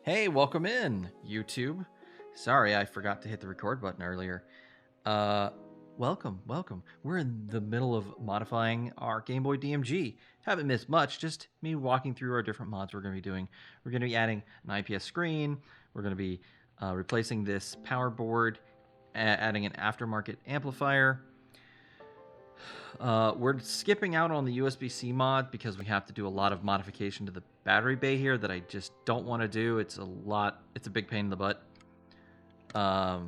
Hey, welcome in, YouTube. Sorry, I forgot to hit the record button earlier. Welcome. We're in the middle of modifying our Game Boy DMG. Haven't missed much, just me walking through our different mods we're going to be doing. We're going to be adding an IPS screen. We're going to be replacing this power board, adding an aftermarket amplifier. We're skipping out on the USB-C mod because we have to do a lot of modification to the battery bay here that I just don't want to do. It's a big pain in the butt. By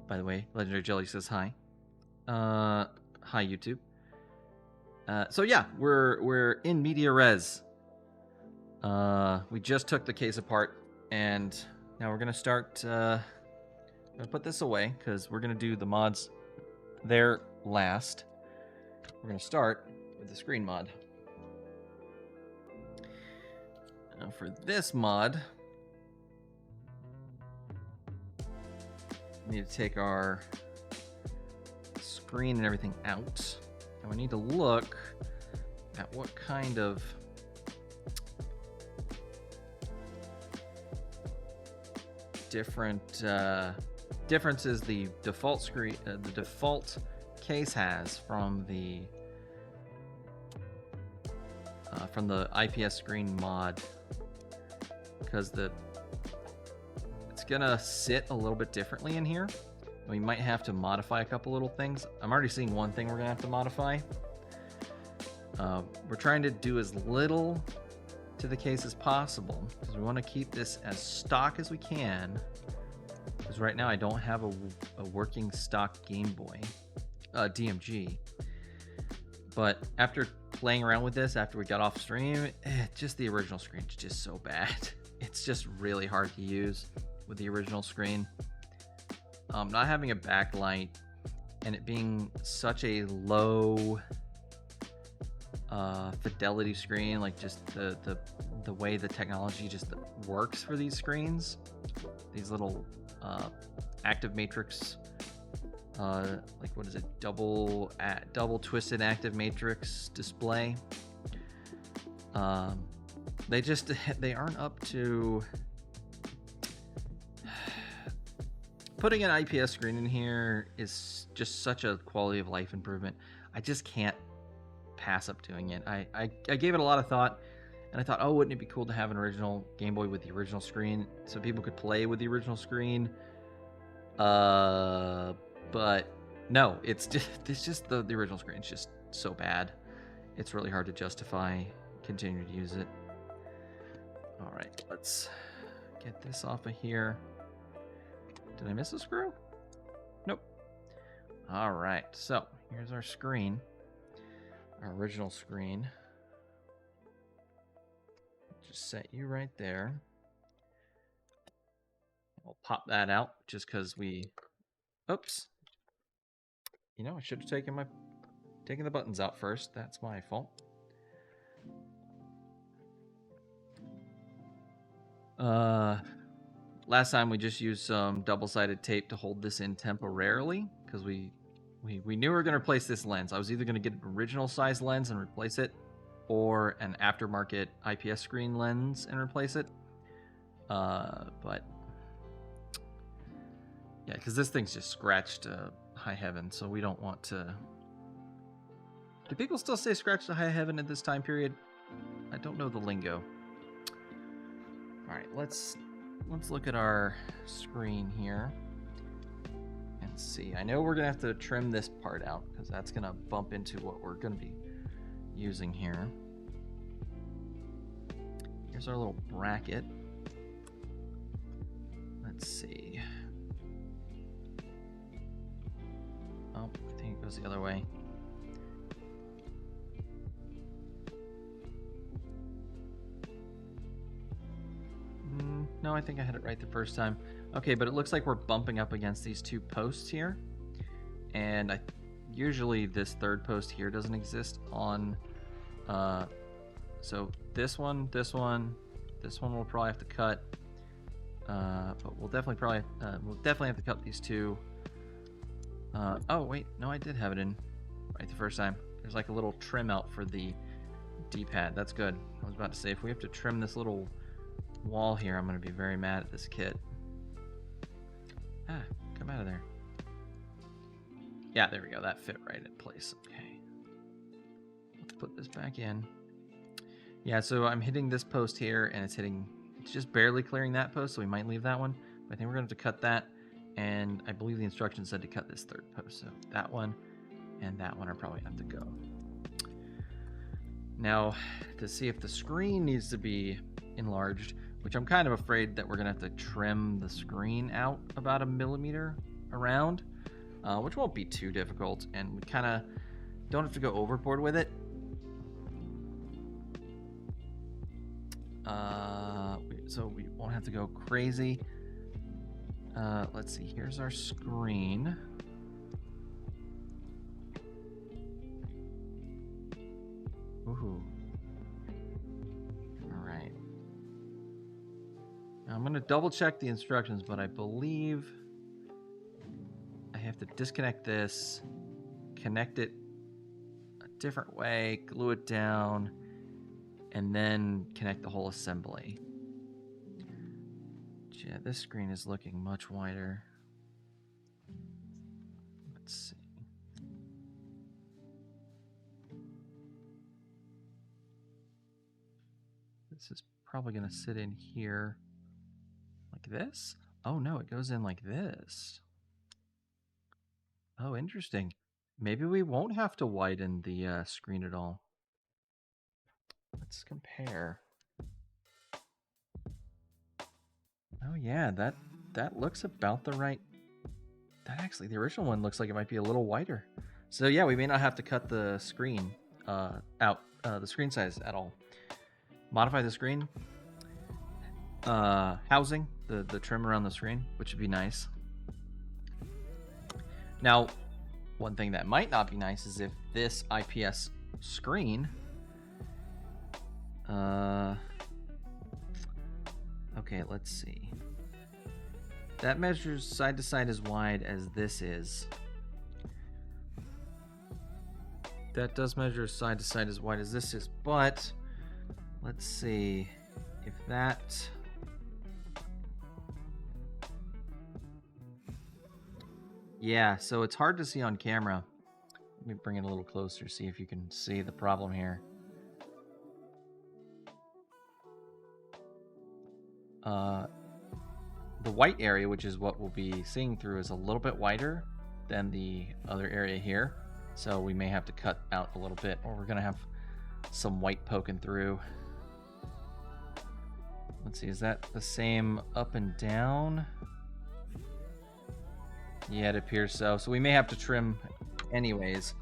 the way, Legendary Jelly says hi. Hi YouTube. So yeah, we're in media res. We just took the case apart, and now we're gonna start. I'm gonna put this away because we're gonna do the mods there last. We're gonna start with the screen mod. Now for this mod, we need to take our screen and everything out, and we need to look at what kind of differences the default screen, the default case has from the IPS screen mod, because it's gonna sit a little bit differently in here. We might have to modify a couple little things. I'm already seeing one thing we're gonna have to modify. We're trying to do as little to the case as possible because we want to keep this as stock as we can, because right now I don't have a working stock Game Boy DMG. But after playing around with this, after we got off stream, just the original screen's just so bad. It's just really hard to use with the original screen. Not having a backlight and it being such a low fidelity screen, like just the way the technology just works for these screens, these little active matrix, like what is it, double twisted active matrix display. They aren't up to putting an IPS screen in here. Is just such a quality of life improvement. I just can't pass up doing it. I gave it a lot of thought, and I thought, oh, wouldn't it be cool to have an original Game Boy with the original screen so people could play with the original screen? But no, it's just the original screen is just so bad. It's really hard to justify continuing to use it. All right, let's get this off of here. Did I miss a screw? Nope. All right, so here's our screen, our original screen. Just set you right there. We'll pop that out just because oops. You know, I should have taken the buttons out first. That's my fault. Last time we just used some double-sided tape to hold this in temporarily because we knew we were going to replace this lens. I was either going to get an original size lens and replace it, or an aftermarket IPS screen lens and replace it. But yeah, because this thing's just scratched high heaven, so we don't want to. Do people still say scratch to high heaven at this time period? I don't know the lingo. All right, let's look at our screen here and see. I know we're gonna have to trim this part out because that's gonna bump into what we're gonna be using here. Here's our little bracket. Let's see. Oh, I think it goes the other way. No, I think I had it right the first time. Okay, but it looks like we're bumping up against these two posts here. And usually this third post here doesn't exist on... so this one we'll probably have to cut. But we'll definitely have to cut these two. Oh, wait, no, I did have it in right the first time. There's like a little trim out for the D-pad. That's good. I was about to say, if we have to trim this little wall here, I'm going to be very mad at this kit. Ah, come out of there. Yeah, there we go. That fit right in place. Okay. Let's put this back in. Yeah, so I'm hitting this post here, and it's just barely clearing that post, so we might leave that one. But I think we're going to have to cut that, and I believe the instructions said to cut this third post. So that one and that one are probably have to go. Now, to see if the screen needs to be enlarged, which I'm kind of afraid that we're going to have to trim the screen out about 1 millimeter around, which won't be too difficult, and we kind of don't have to go overboard with it. So we won't have to go crazy. Let's see, here's our screen. Ooh. All right. Now I'm going to double check the instructions, but I believe I have to disconnect this, connect it a different way, glue it down, and then connect the whole assembly. Yeah, this screen is looking much wider. Let's see. This is probably going to sit in here like this. Oh no, it goes in like this. Oh, interesting. Maybe we won't have to widen the screen at all. Let's compare. Oh yeah, that looks about the right. That actually, the original one looks like it might be a little wider. So yeah, we may not have to cut the screen out, the screen size at all. Modify the screen housing, the trim around the screen, which would be nice. Now, one thing that might not be nice is if this IPS screen, okay, let's see. That measures side to side as wide as this is. That does measure side to side as wide as this is, but let's see if that. Yeah, so it's hard to see on camera. Let me bring it a little closer, see if you can see the problem here. The white area, which is what we'll be seeing through, is a little bit wider than the other area here. So we may have to cut out a little bit, or we're going to have some white poking through. Let's see, is that the same up and down? Yeah, it appears so. So we may have to trim anyways.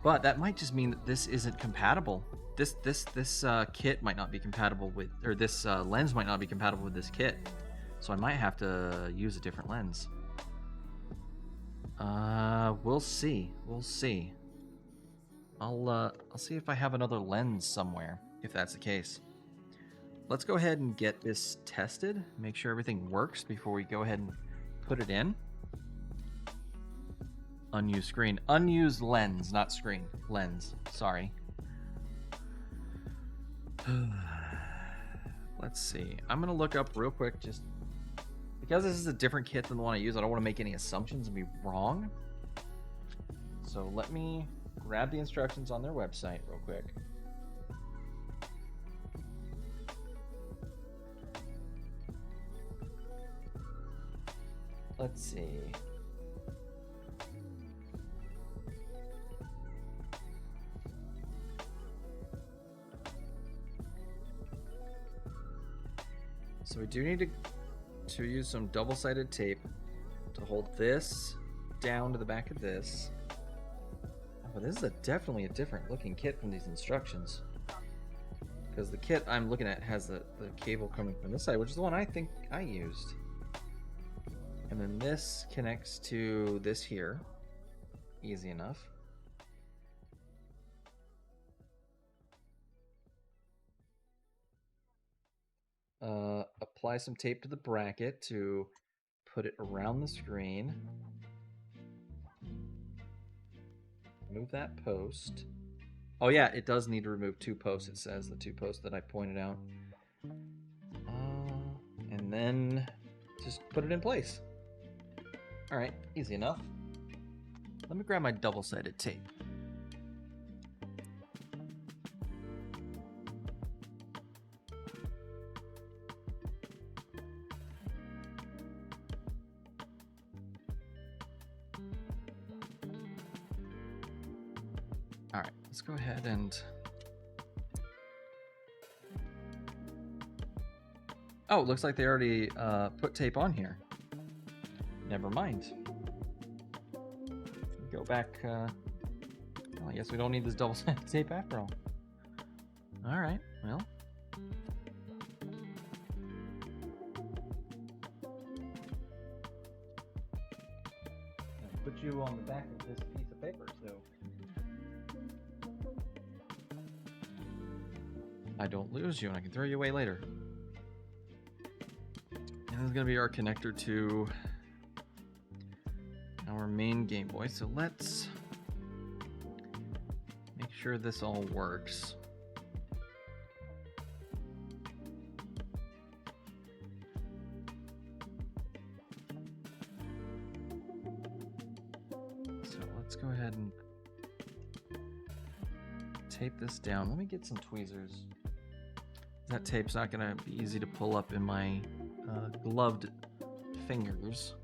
But that might just mean that this isn't compatible. This kit might not be compatible with, or this lens might not be compatible with this kit. So I might have to use a different lens. We'll see. We'll see. I'll see if I have another lens somewhere, if that's the case. Let's go ahead and get this tested. Make sure everything works before we go ahead and put it in. Unused screen. Unused lens, not screen. Lens. Sorry. Let's see. I'm going to look up real quick, just because this is a different kit than the one I use. I don't want to make any assumptions and be wrong. So let me grab the instructions on their website real quick. Let's see. So we do need to use some double-sided tape to hold this down to the back of this. Oh, but this is definitely a different looking kit from these instructions. Because the kit I'm looking at has the cable coming from this side, which is the one I think I used. And then this connects to this here. Easy enough. Apply some tape to the bracket to put it around the screen. Move that post. Oh yeah, it does need to remove 2 posts, it says, the 2 posts that I pointed out. then just put it in place. All right, easy enough. Let me grab my double-sided tape. All right, let's go ahead and... Oh, it looks like they already put tape on here. Never mind. Go back. Well, I guess we don't need this double-sided tape after all. All right, well. I'll put you on the back of this piece of paper, so I don't lose you and I can throw you away later. And this is going to be our connector to our main Game Boy. So let's make sure this all works. So let's go ahead and tape this down. Let me get some tweezers. That tape's not going to be easy to pull up in my gloved fingers.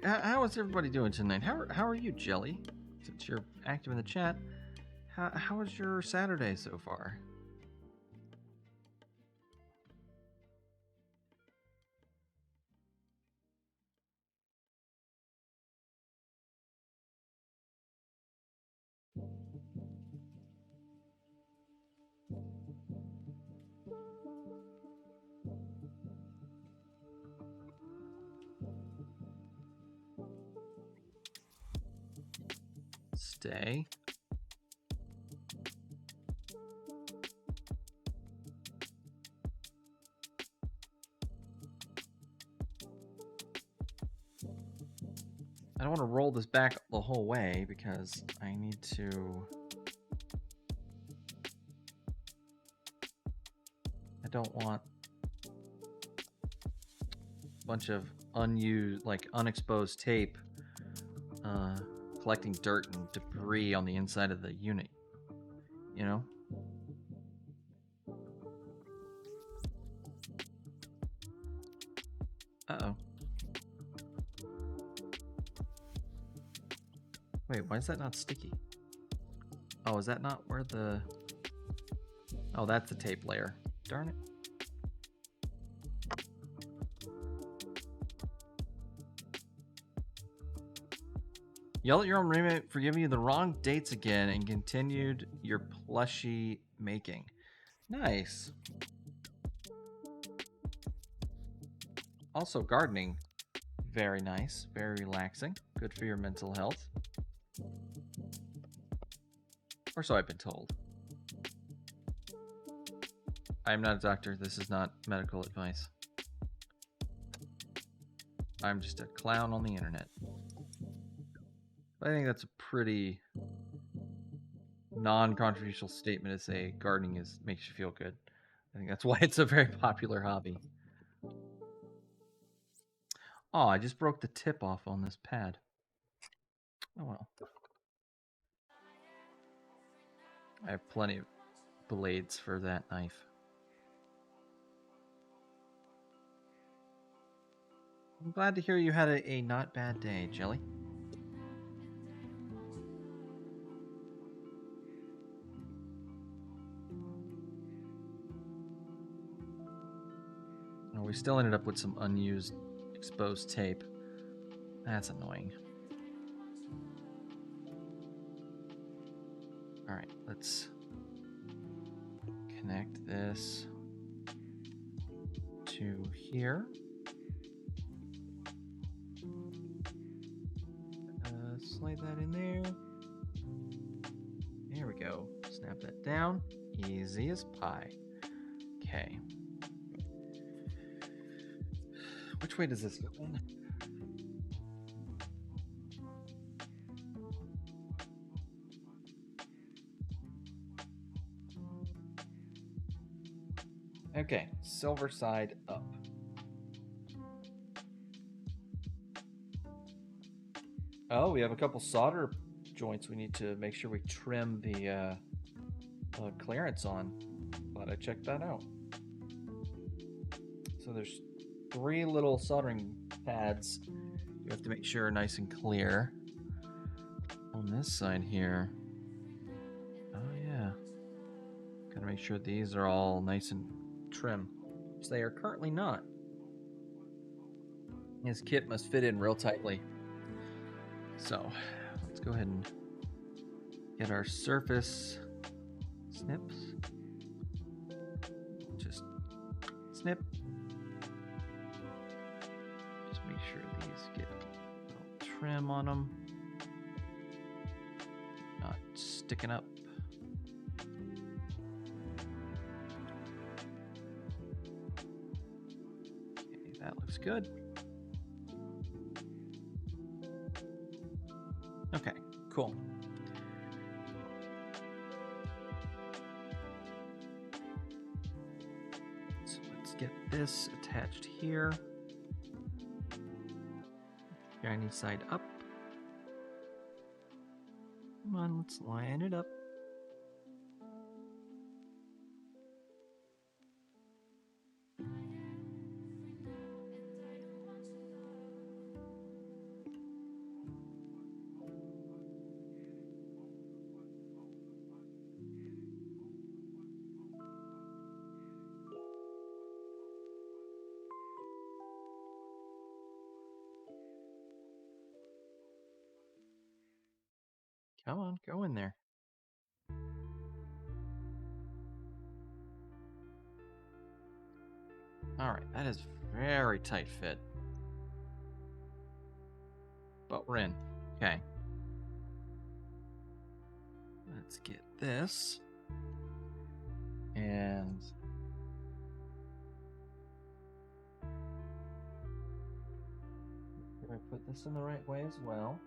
How is everybody doing tonight? How are you, Jelly? Since you're active in the chat, how was your Saturday so far? Stay. I don't want to roll this back the whole way because I need to... I don't want a bunch of unused, like unexposed tape collecting dirt and debris on the inside of the unit, you know? Uh-oh. Wait, why is that not sticky? Oh, is that not where the... Oh, that's the tape layer. Darn it. Yell at your own roommate for giving you the wrong dates again and continued your plushie making. Nice. Also gardening. Very nice. Very relaxing. Good for your mental health. Or so I've been told. I am not a doctor. This is not medical advice. I'm just a clown on the internet. I think that's a pretty non-controversial statement to say gardening makes you feel good. I think that's why it's a very popular hobby. Oh, I just broke the tip off on this pad. Oh well. I have plenty of blades for that knife. I'm glad to hear you had a not bad day, Jelly. Oh, we still ended up with some unused exposed tape. That's annoying. All right, let's connect this to here. Slide that in there. There we go. Snap that down. Easy as pie. Okay. Which way does this go in? Okay, silver side up. Oh, we have a couple solder joints we need to make sure we trim the clearance on. Glad I checked that out. So there's 3 little soldering pads you have to make sure are nice and clear. On this side here. Oh yeah. Gotta make sure these are all nice and trim, which they are currently not. His kit must fit in real tightly. So let's go ahead and get our surface snips. Just snip. Just make sure these get a little trim on them. Not sticking up. Okay, that looks good. Okay, cool. So let's get this attached here. Shiny side up. Come on, let's line it up. Come on, go in there. All right, that is very tight fit. But we're in. Okay. Let's get this. And did I put this in the right way as well?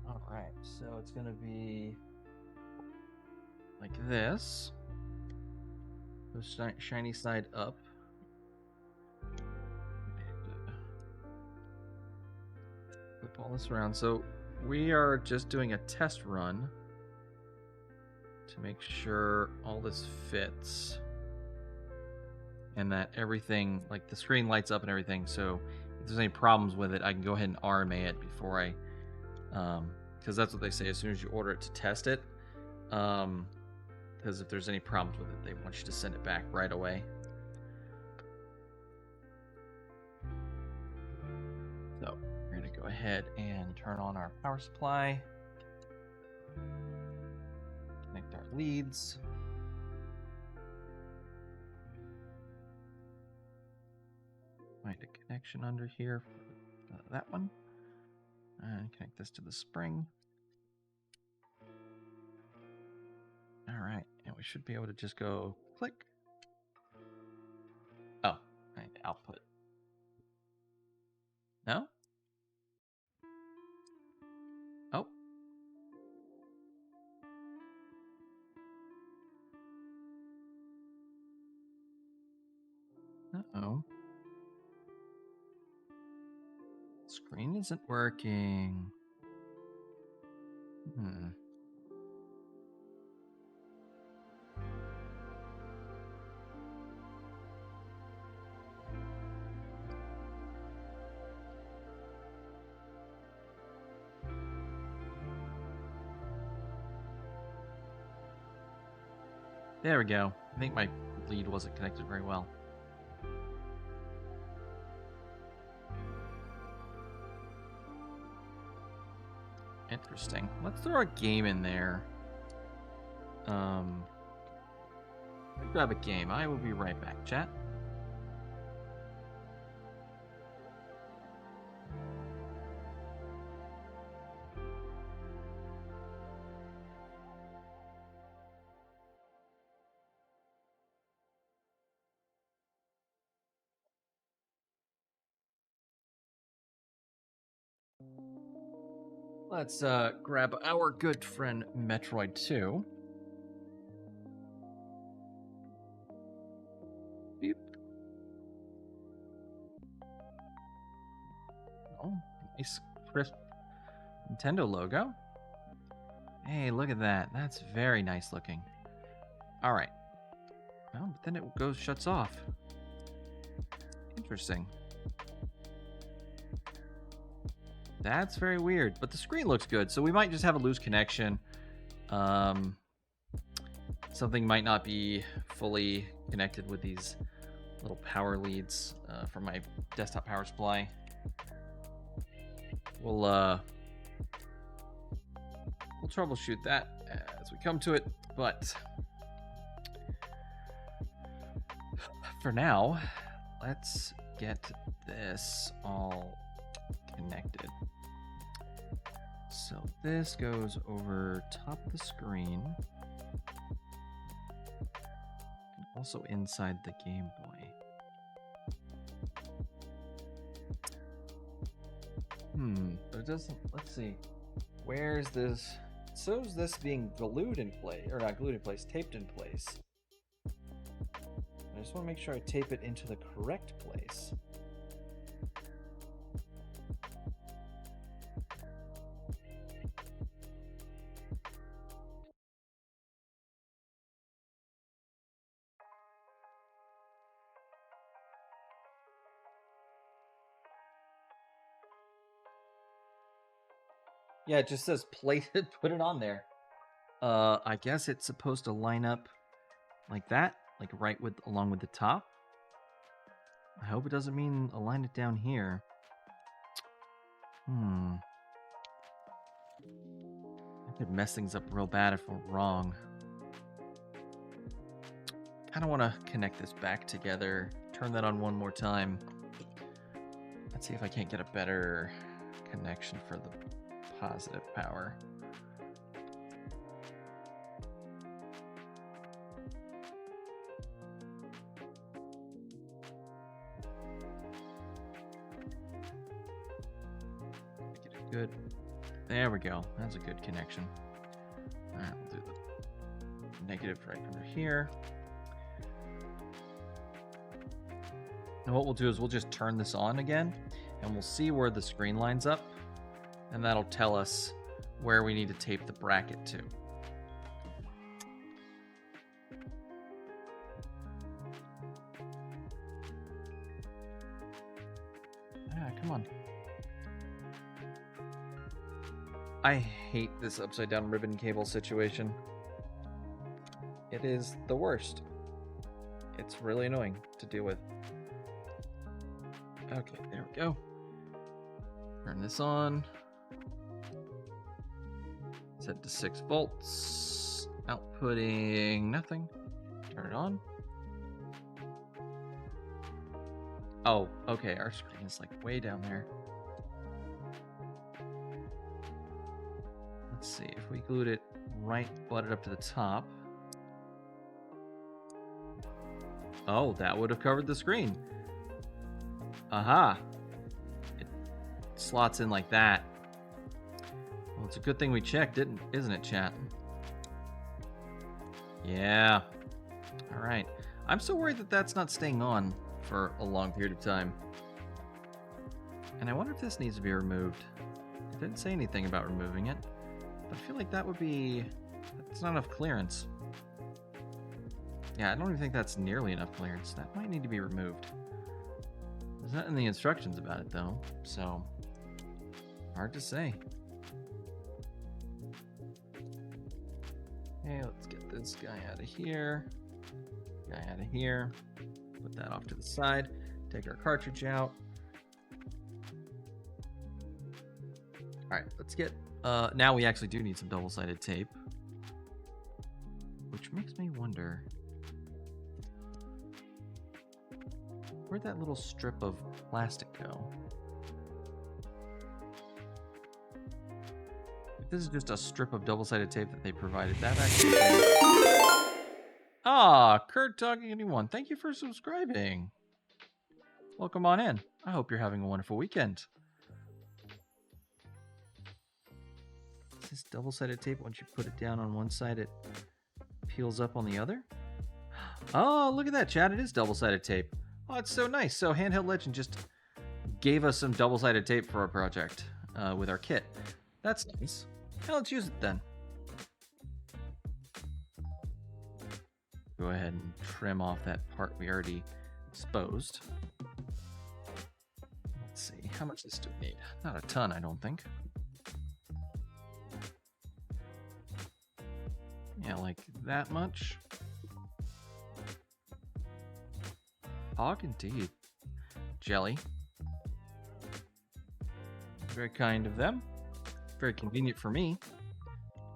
All right, so it's going to be like this. The shiny side up. Flip all this around. So we are just doing a test run to make sure all this fits and that everything, like the screen lights up and everything. So if there's any problems with it, I can go ahead and RMA it before I, because that's what they say as soon as you order it to test it. Because if there's any problems with it, they want you to send it back right away. So we're going to go ahead and turn on our power supply. Connect our leads. Find a connection under here for that one. And connect this to the spring. All right, and we should be able to just go click. Oh, right, output. No? Oh. Uh-oh. Screen isn't working. There we go. I think my lead wasn't connected very well. Interesting. Let's throw a game in there. Grab a game. I will be right back, chat. Let's grab our good friend Metroid 2. Beep. Oh, nice crisp Nintendo logo. Hey, look at that. That's very nice looking. All right. Oh, but then it shuts off. Interesting. That's very weird, but the screen looks good, so we might just have a loose connection. Something might not be fully connected with these little power leads from my desktop power supply. We'll troubleshoot that as we come to it, but for now, let's get this all connected. So this goes over top of the screen, and also inside the Game Boy. But it doesn't, let's see. Where's this? It shows this being glued in place, or not glued in place, taped in place. I just want to make sure I tape it into the correct place. Yeah, it just says place it, put it on there. I guess it's supposed to line up like that, like right along with the top. I hope it doesn't mean align it down here. I could mess things up real bad if we're wrong. Kind of want to connect this back together. Turn that on one more time. Let's see if I can't get a better connection for the positive power. Get it good. There we go. That's a good connection. All right, we'll do the negative right under here. And what we'll do is we'll just turn this on again, and we'll see where the screen lines up. And that'll tell us where we need to tape the bracket to. Come on. I hate this upside down ribbon cable situation. It is the worst. It's really annoying to deal with. Okay, there we go. Turn this on. Set to 6 volts. Outputting nothing. Turn it on. Oh, okay. Our screen is like way down there. Let's see if we glued it right, butted up to the top. Oh, that would have covered the screen. Aha. It slots in like that. Well, it's a good thing we checked, isn't it, chat? Yeah. All right. I'm so worried that that's not staying on for a long period of time. And I wonder if this needs to be removed. It didn't say anything about removing it, but I feel like that's not enough clearance. Yeah, I don't even think that's nearly enough clearance. That might need to be removed. There's not in the instructions about it, though, so hard to say. Okay, let's get this guy out of here. Guy out of here. Put that off to the side. Take our cartridge out. All right, let's get... now we actually do need some double-sided tape. Which makes me wonder... where'd that little strip of plastic go? If this is just a strip of double-sided tape that they provided, that actually... Ah, Kurt Talking Anyone, thank you for subscribing. Welcome on in. I hope you're having a wonderful weekend. Is this double-sided tape? Once you put it down on one side, it peels up on the other? Oh, look at that, Chad. It is double-sided tape. Oh, it's so nice. So Handheld Legend just gave us some double-sided tape for our project with our kit. That's nice. Now let's use it then. Go ahead and trim off that part we already exposed. Let's see, how much this do we need? Not a ton, I don't think. Yeah, like that much. Hog indeed. Jelly. Very kind of them. Very convenient for me.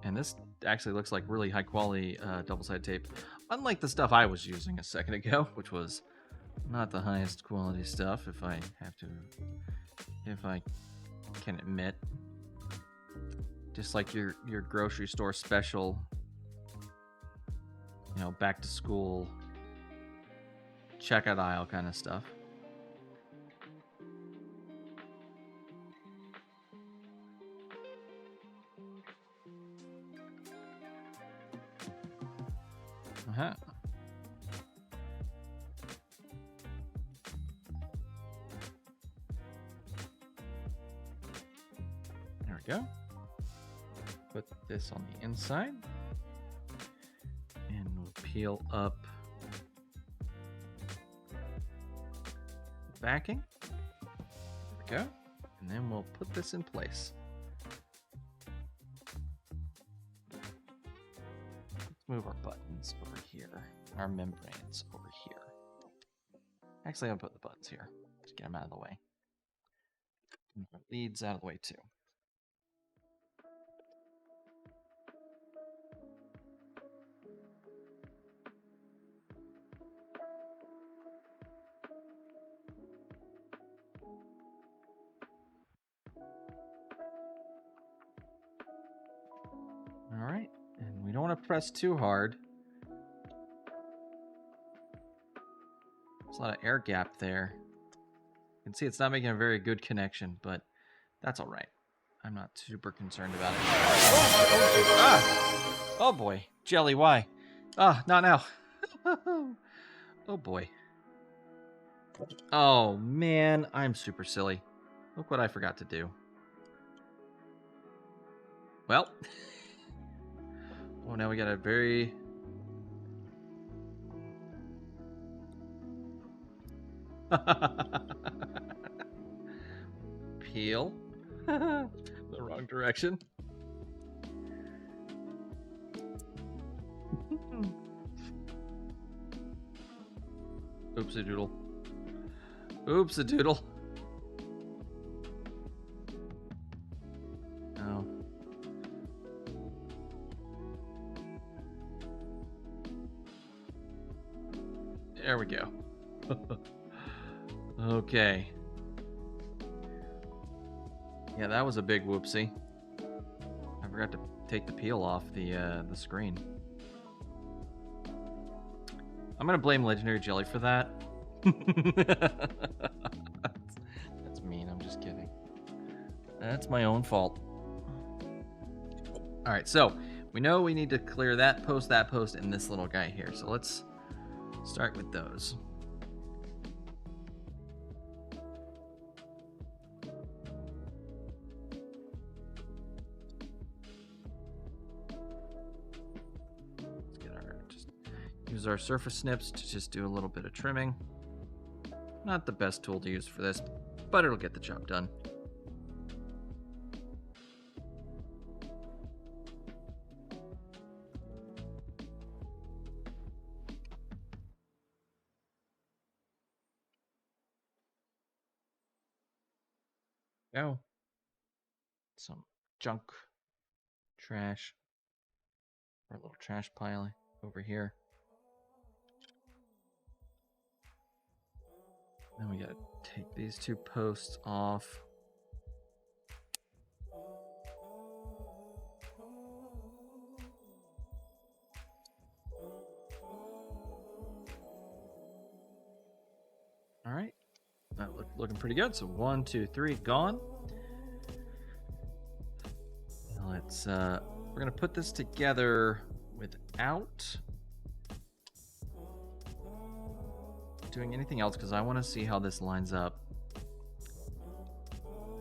And this actually looks like really high quality double-sided tape. Unlike the stuff I was using a second ago, which was not the highest quality stuff, if I can admit. Just like your grocery store special, you know, back to school checkout aisle kind of stuff. Uh-huh. There we go. Put this on the inside. And we'll peel up the backing. There we go. And then we'll put this in place. Move our buttons over here, our membranes over here. Actually, I'll put the buttons here to get them out of the way. Move our leads out of the way too. All right. And we don't want to press too hard. There's a lot of air gap there. You can see it's not making a very good connection, but that's all right. I'm not super concerned about it. Oh boy. Jelly, why? Ah, not now. Oh boy. Oh man, I'm super silly. Look what I forgot to do. Well. Oh, now we got a very... Peel. The wrong direction. Oops-a-doodle. Oops-a-doodle. Oh. There we go. Okay. Yeah, that was a big whoopsie. I forgot to take the peel off the screen. I'm gonna blame Legendary Jelly for that. That's mean. I'm just kidding. That's my own fault. All right, so we know we need to clear that post, and this little guy here. So let's start with those. Let's get use our surface snips to just do a little bit of trimming. Not the best tool to use for this, but it'll get the job done. Go. Some junk, trash, our little trash pile over here. Then we gotta take these two posts off. All right. Looking pretty good. So 1, 2, 3, gone. We're gonna put this together without doing anything else because I want to see how this lines up,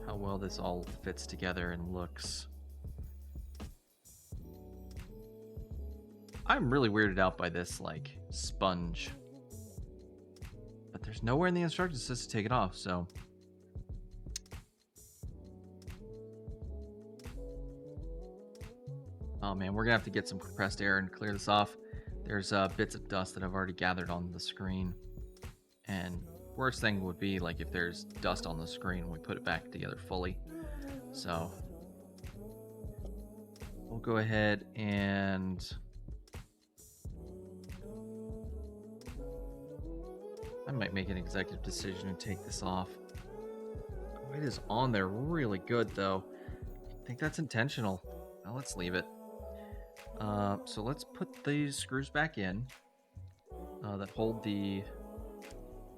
how well this all fits together and looks. I'm really weirded out by this like sponge, but there's nowhere in the instructions that says to take it off, so oh man, we're gonna have to get some compressed air and clear this off. There's bits of dust that I've already gathered on the screen. And worst thing would be like if there's dust on the screen when we put it back together fully. So we'll go ahead and I might make an executive decision and take this off. Oh, it is on there really good though. I think that's intentional. Well, let's leave it. So let's put these screws back in that hold the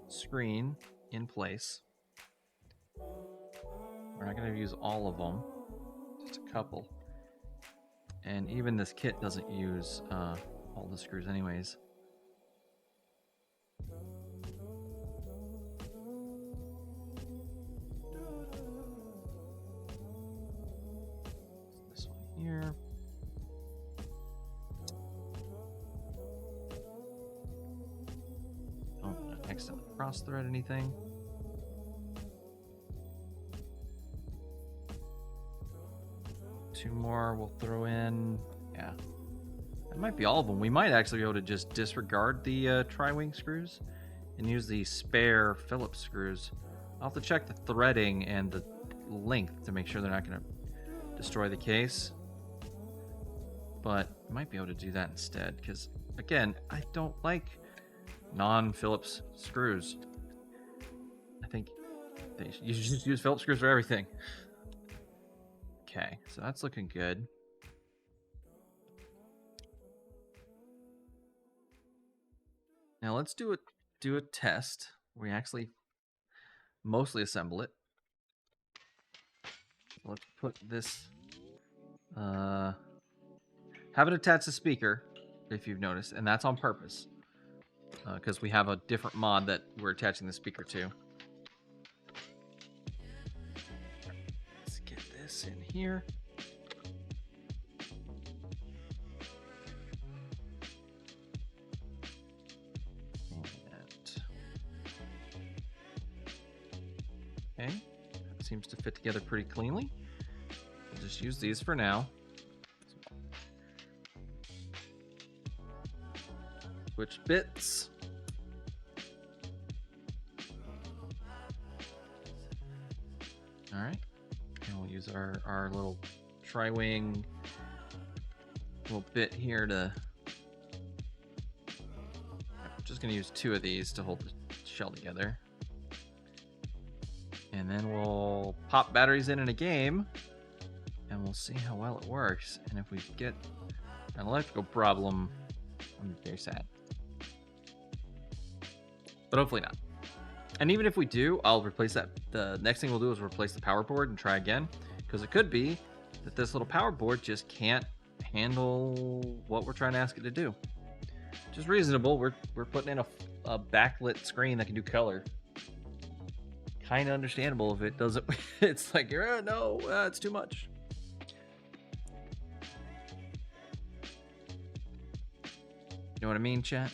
screen in place. We're not going to use all of them, just a couple. And even this kit doesn't use all the screws anyways. This one here. Accidentally cross thread anything. Two more we'll throw in. Yeah, that might be all of them. We might actually be able to just disregard the tri-wing screws and use the spare Phillips screws. I'll have to check the threading and the length to make sure they're not going to destroy the case, but I might be able to do that instead because again, I don't like non-Phillips screws. I think you should just use Phillips screws for everything. Okay, so that's looking good. Now let's do a test where we actually mostly assemble it. Let's put this have it attached to speaker if you've noticed, and that's on purpose. Because we have a different mod that we're attaching the speaker to. Let's get this in here. Okay, that seems to fit together pretty cleanly. We'll just use these for now. Switch bits. All right, and we'll use our little tri-wing little bit here to. I'm just gonna use two of these to hold the shell together, and then we'll pop batteries in a game, and we'll see how well it works. And if we get an electrical problem, I'm very sad. But hopefully not. And even if we do, I'll replace that. The next thing we'll do is replace the power board and try again. Because it could be that this little power board just can't handle what we're trying to ask it to do. Which is reasonable. We're putting in a backlit screen that can do color. Kind of understandable if it doesn't. It's like, no, it's too much. You know what I mean, chat?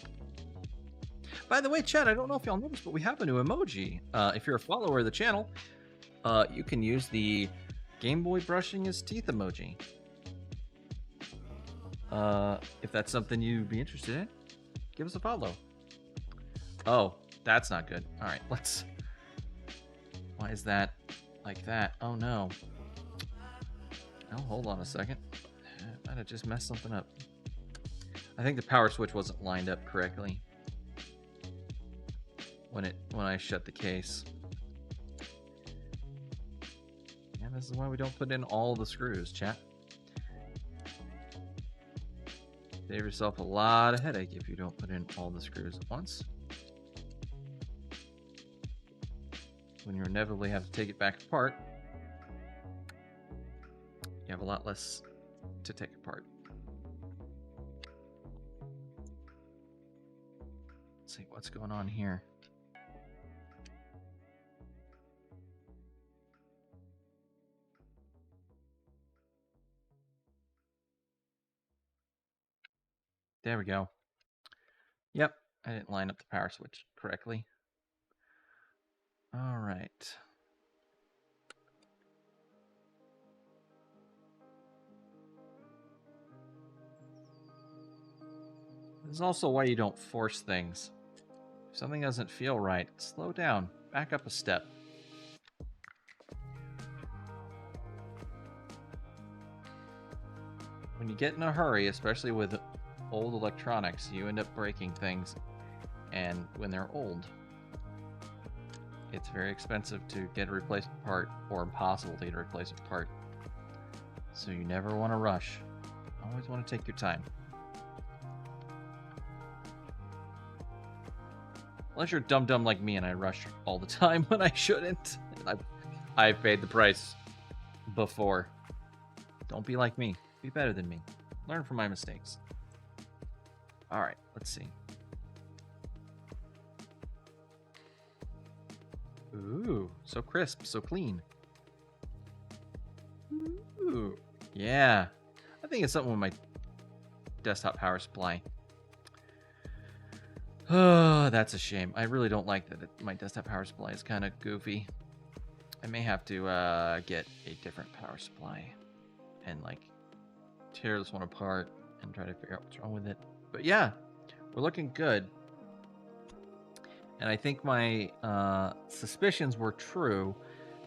By the way, chat, I don't know if y'all noticed, but we have a new emoji. If you're a follower of the channel, you can use the Game Boy brushing his teeth emoji. If that's something you'd be interested in, give us a follow. Oh, that's not good. All right, let's... Why is that like that? Oh, no. Oh, hold on a second. I might have just messed something up. I think the power switch wasn't lined up correctly when I shut the case. And this is why we don't put in all the screws, chat. Save yourself a lot of headache if you don't put in all the screws at once. When you inevitably have to take it back apart, you have a lot less to take apart. Let's see what's going on here. There we go. Yep, I didn't line up the power switch correctly. All right. This is also why you don't force things. If something doesn't feel right, slow down, back up a step. When you get in a hurry, especially with old electronics, you end up breaking things, and when they're old, it's very expensive to get a replacement part, or impossible to get a replacement part. So you never want to rush. Always want to take your time. Unless you're dumb like me and I rush all the time when I shouldn't. I've paid the price before. Don't be like me. Be better than me. Learn from my mistakes. All right, let's see. Ooh, so crisp, so clean. Ooh, yeah. I think it's something with my desktop power supply. Oh, that's a shame. I really don't like that my desktop power supply is kind of goofy. I may have to get a different power supply and like tear this one apart and try to figure out what's wrong with it. But yeah, we're looking good. And I think my suspicions were true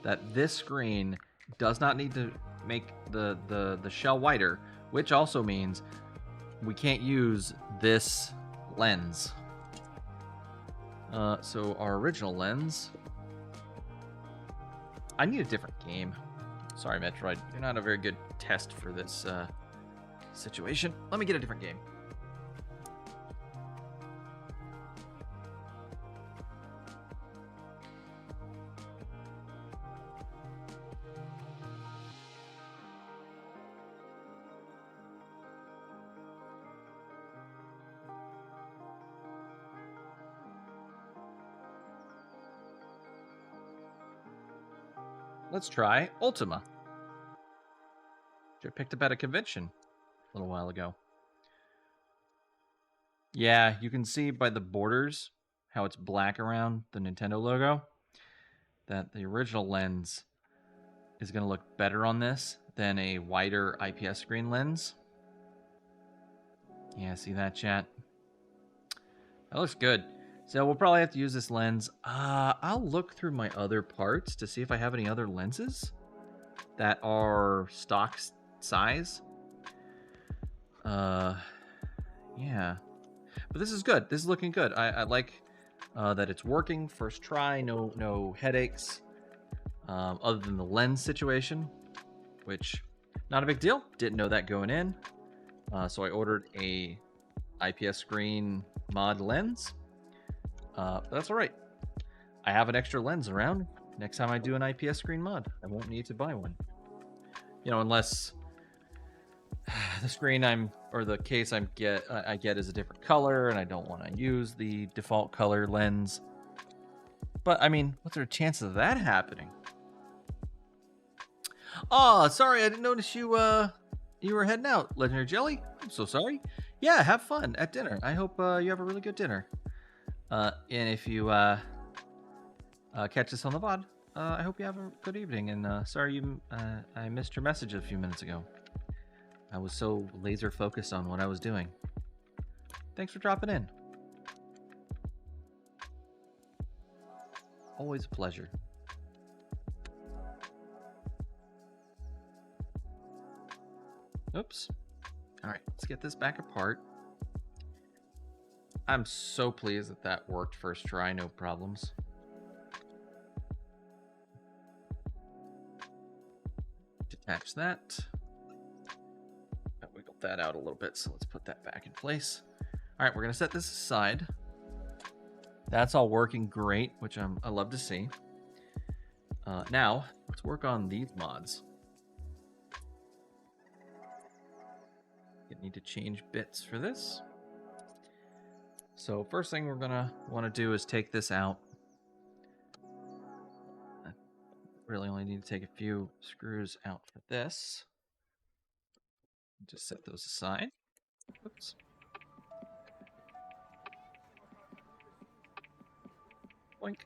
that this screen does not need to make the shell wider, which also means we can't use this lens. So our original lens, I need a different game. Sorry, Metroid, you're not a very good test for this situation. Let me get a different game. Let's try Ultima, which I picked up at a convention a little while ago. Yeah, you can see by the borders how it's black around the Nintendo logo, that the original lens is going to look better on this than a wider IPS screen lens. Yeah, see that, chat? That looks good. So we'll probably have to use this lens. I'll look through my other parts to see if I have any other lenses that are stock size. Yeah. But this is good. This is looking good. I like that it's working. First try, no headaches. Other than the lens situation, which not a big deal. Didn't know that going in. So I ordered a IPS screen mod lens. But that's all right. I have an extra lens around. Next time I do an IPS screen mod, I won't need to buy one. You know, unless the screen the case I get is a different color, and I don't want to use the default color lens. But I mean, what's the chances of that happening? Oh, sorry, I didn't notice you were heading out, Legendary Jelly. I'm so sorry. Yeah, have fun at dinner. I hope you have a really good dinner. And if you catch this on the VOD, I hope you have a good evening. And sorry I missed your message a few minutes ago. I was so laser focused on what I was doing. Thanks for dropping in. Always a pleasure. Oops. All right, let's get this back apart. I'm so pleased that worked first try, no problems. Detach that. I wiggled that out a little bit, so let's put that back in place. All right, we're gonna set this aside. That's all working great, which I love to see. Now, let's work on these mods. need to change bits for this. So first thing we're gonna want to do is take this out. I really only need to take a few screws out for this. Just set those aside. Oops. Boink.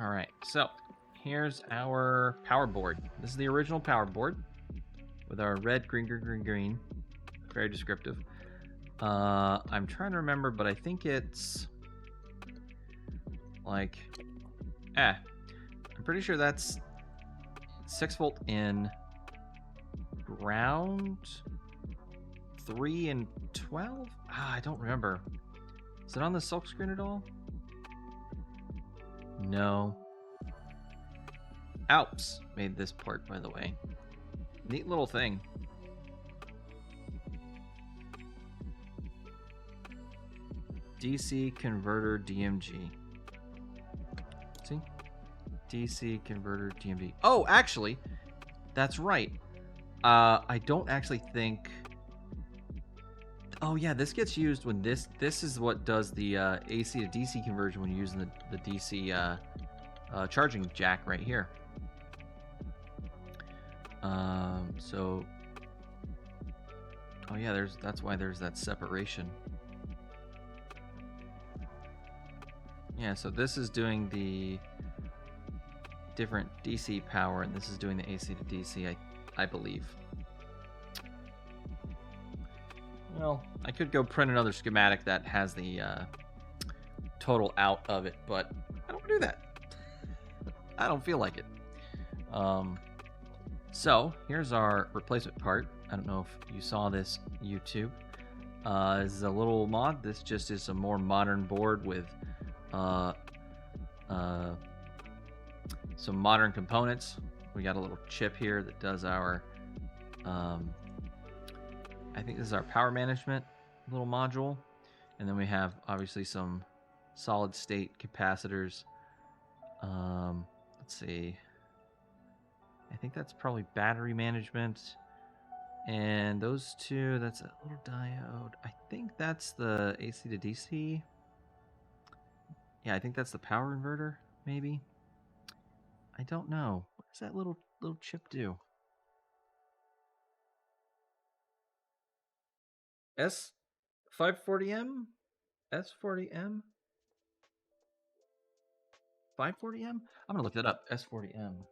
All right, so here's our power board. This is the original power board with our red, green, green, green, green. Very descriptive. I'm trying to remember, but I think it's like, I'm pretty sure that's 6-volt in, ground, 3 and 12? I don't remember. Is it on the silk screen at all? No. Alps made this part, by the way. Neat little thing. DC converter DMG. See? DC converter DMG. Oh, actually, that's right. I don't actually think... Oh yeah, this gets used when this is what does the AC to DC conversion when you're using the DC charging jack right here. So, oh yeah, that's why there's that separation. Yeah, so this is doing the different DC power, and this is doing the AC to DC, I believe. Well, I could go print another schematic that has the total out of it, but I don't want to do that. I don't feel like it. So here's our replacement part. I don't know if you saw this, YouTube. This is a little mod. This just is a more modern board with some modern components. We got a little chip here that does our I think this is our power management little module, and then we have obviously some solid state capacitors. Let's see, I think that's probably battery management, and those two, that's a little diode. I think that's the AC to DC. Yeah, I think that's the power inverter, maybe. I don't know. What does that little chip do? S540M? S40M? 540M? I'm gonna look that up. S40M.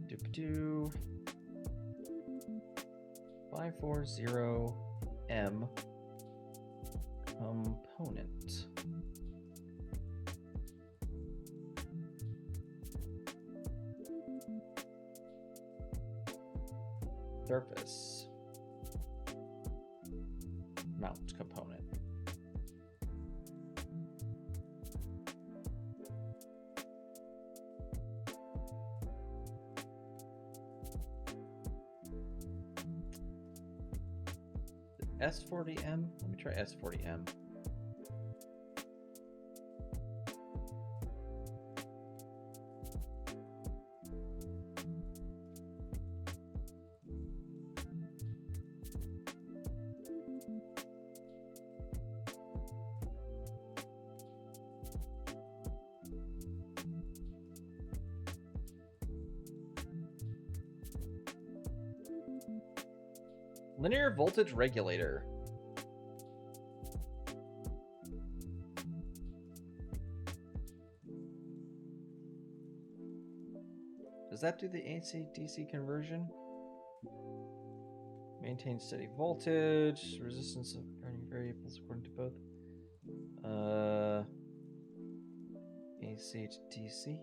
Doop-doo. 540M component. Surface mount component. S40M? Let me try S40M. Linear voltage regulator. Does that do the AC-DC conversion? Maintain steady voltage, resistance of varying variables according to both AC to DC.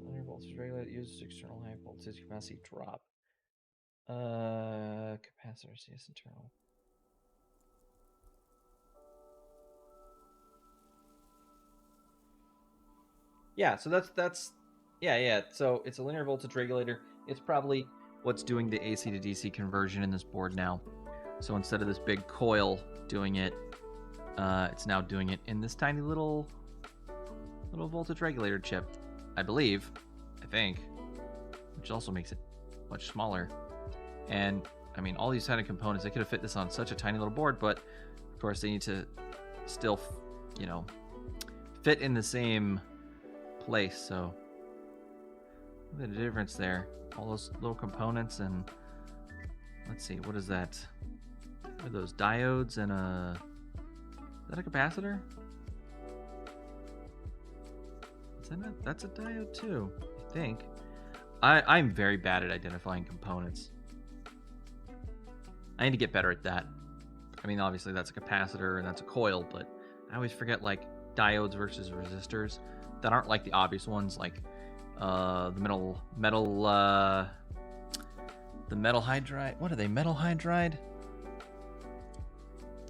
Linear voltage regulator uses external high voltage capacity drop. Capacitor CS internal. Yeah, so that's yeah. So it's a linear voltage regulator. It's probably what's doing the AC to DC conversion in this board now. So instead of this big coil doing it, it's now doing it in this tiny little voltage regulator chip, I think, which also makes it much smaller. And I mean, all these tiny components, they could have fit this on such a tiny little board, but of course they need to still, you know, fit in the same place. So look at the difference there. All those little components, and let's see, what is that? What are those diodes and is that a capacitor? That's a diode too, I think. I'm very bad at identifying components. I need to get better at that. I mean, obviously that's a capacitor and that's a coil, but I always forget like diodes versus resistors that aren't like the obvious ones, like the metal hydride. What are they? Metal hydride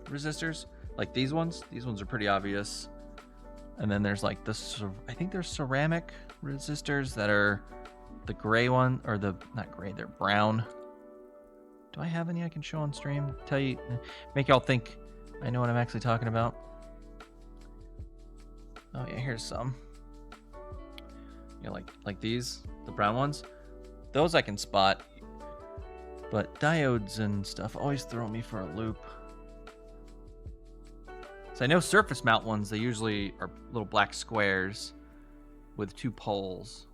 resistors, like these ones. These ones are pretty obvious. And then there's like this, I think there's ceramic resistors that are the gray one, or not gray, they're brown. Do I have any I can show on stream? Make y'all think I know what I'm actually talking about. Oh yeah, here's some. Yeah, like these, the brown ones. Those I can spot. But diodes and stuff always throw me for a loop. So I know surface mount ones, they usually are little black squares with 2 poles.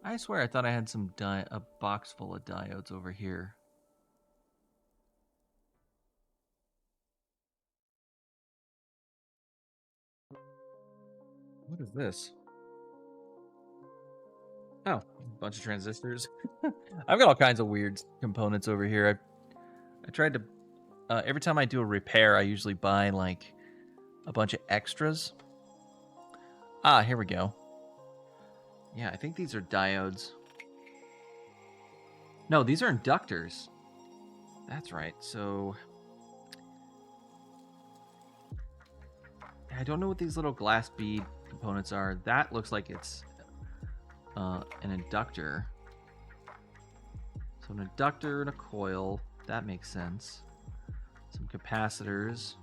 I swear I thought I had a box full of diodes over here. What is this? Oh, a bunch of transistors. I've got all kinds of weird components over here. I tried to, every time I do a repair, I usually buy like a bunch of extras. Ah, here we go. Yeah, I think these are diodes. No, these are inductors. That's right. So I don't know what these little glass bead components are. That looks like it's an inductor. So an inductor and a coil. That makes sense. Some capacitors.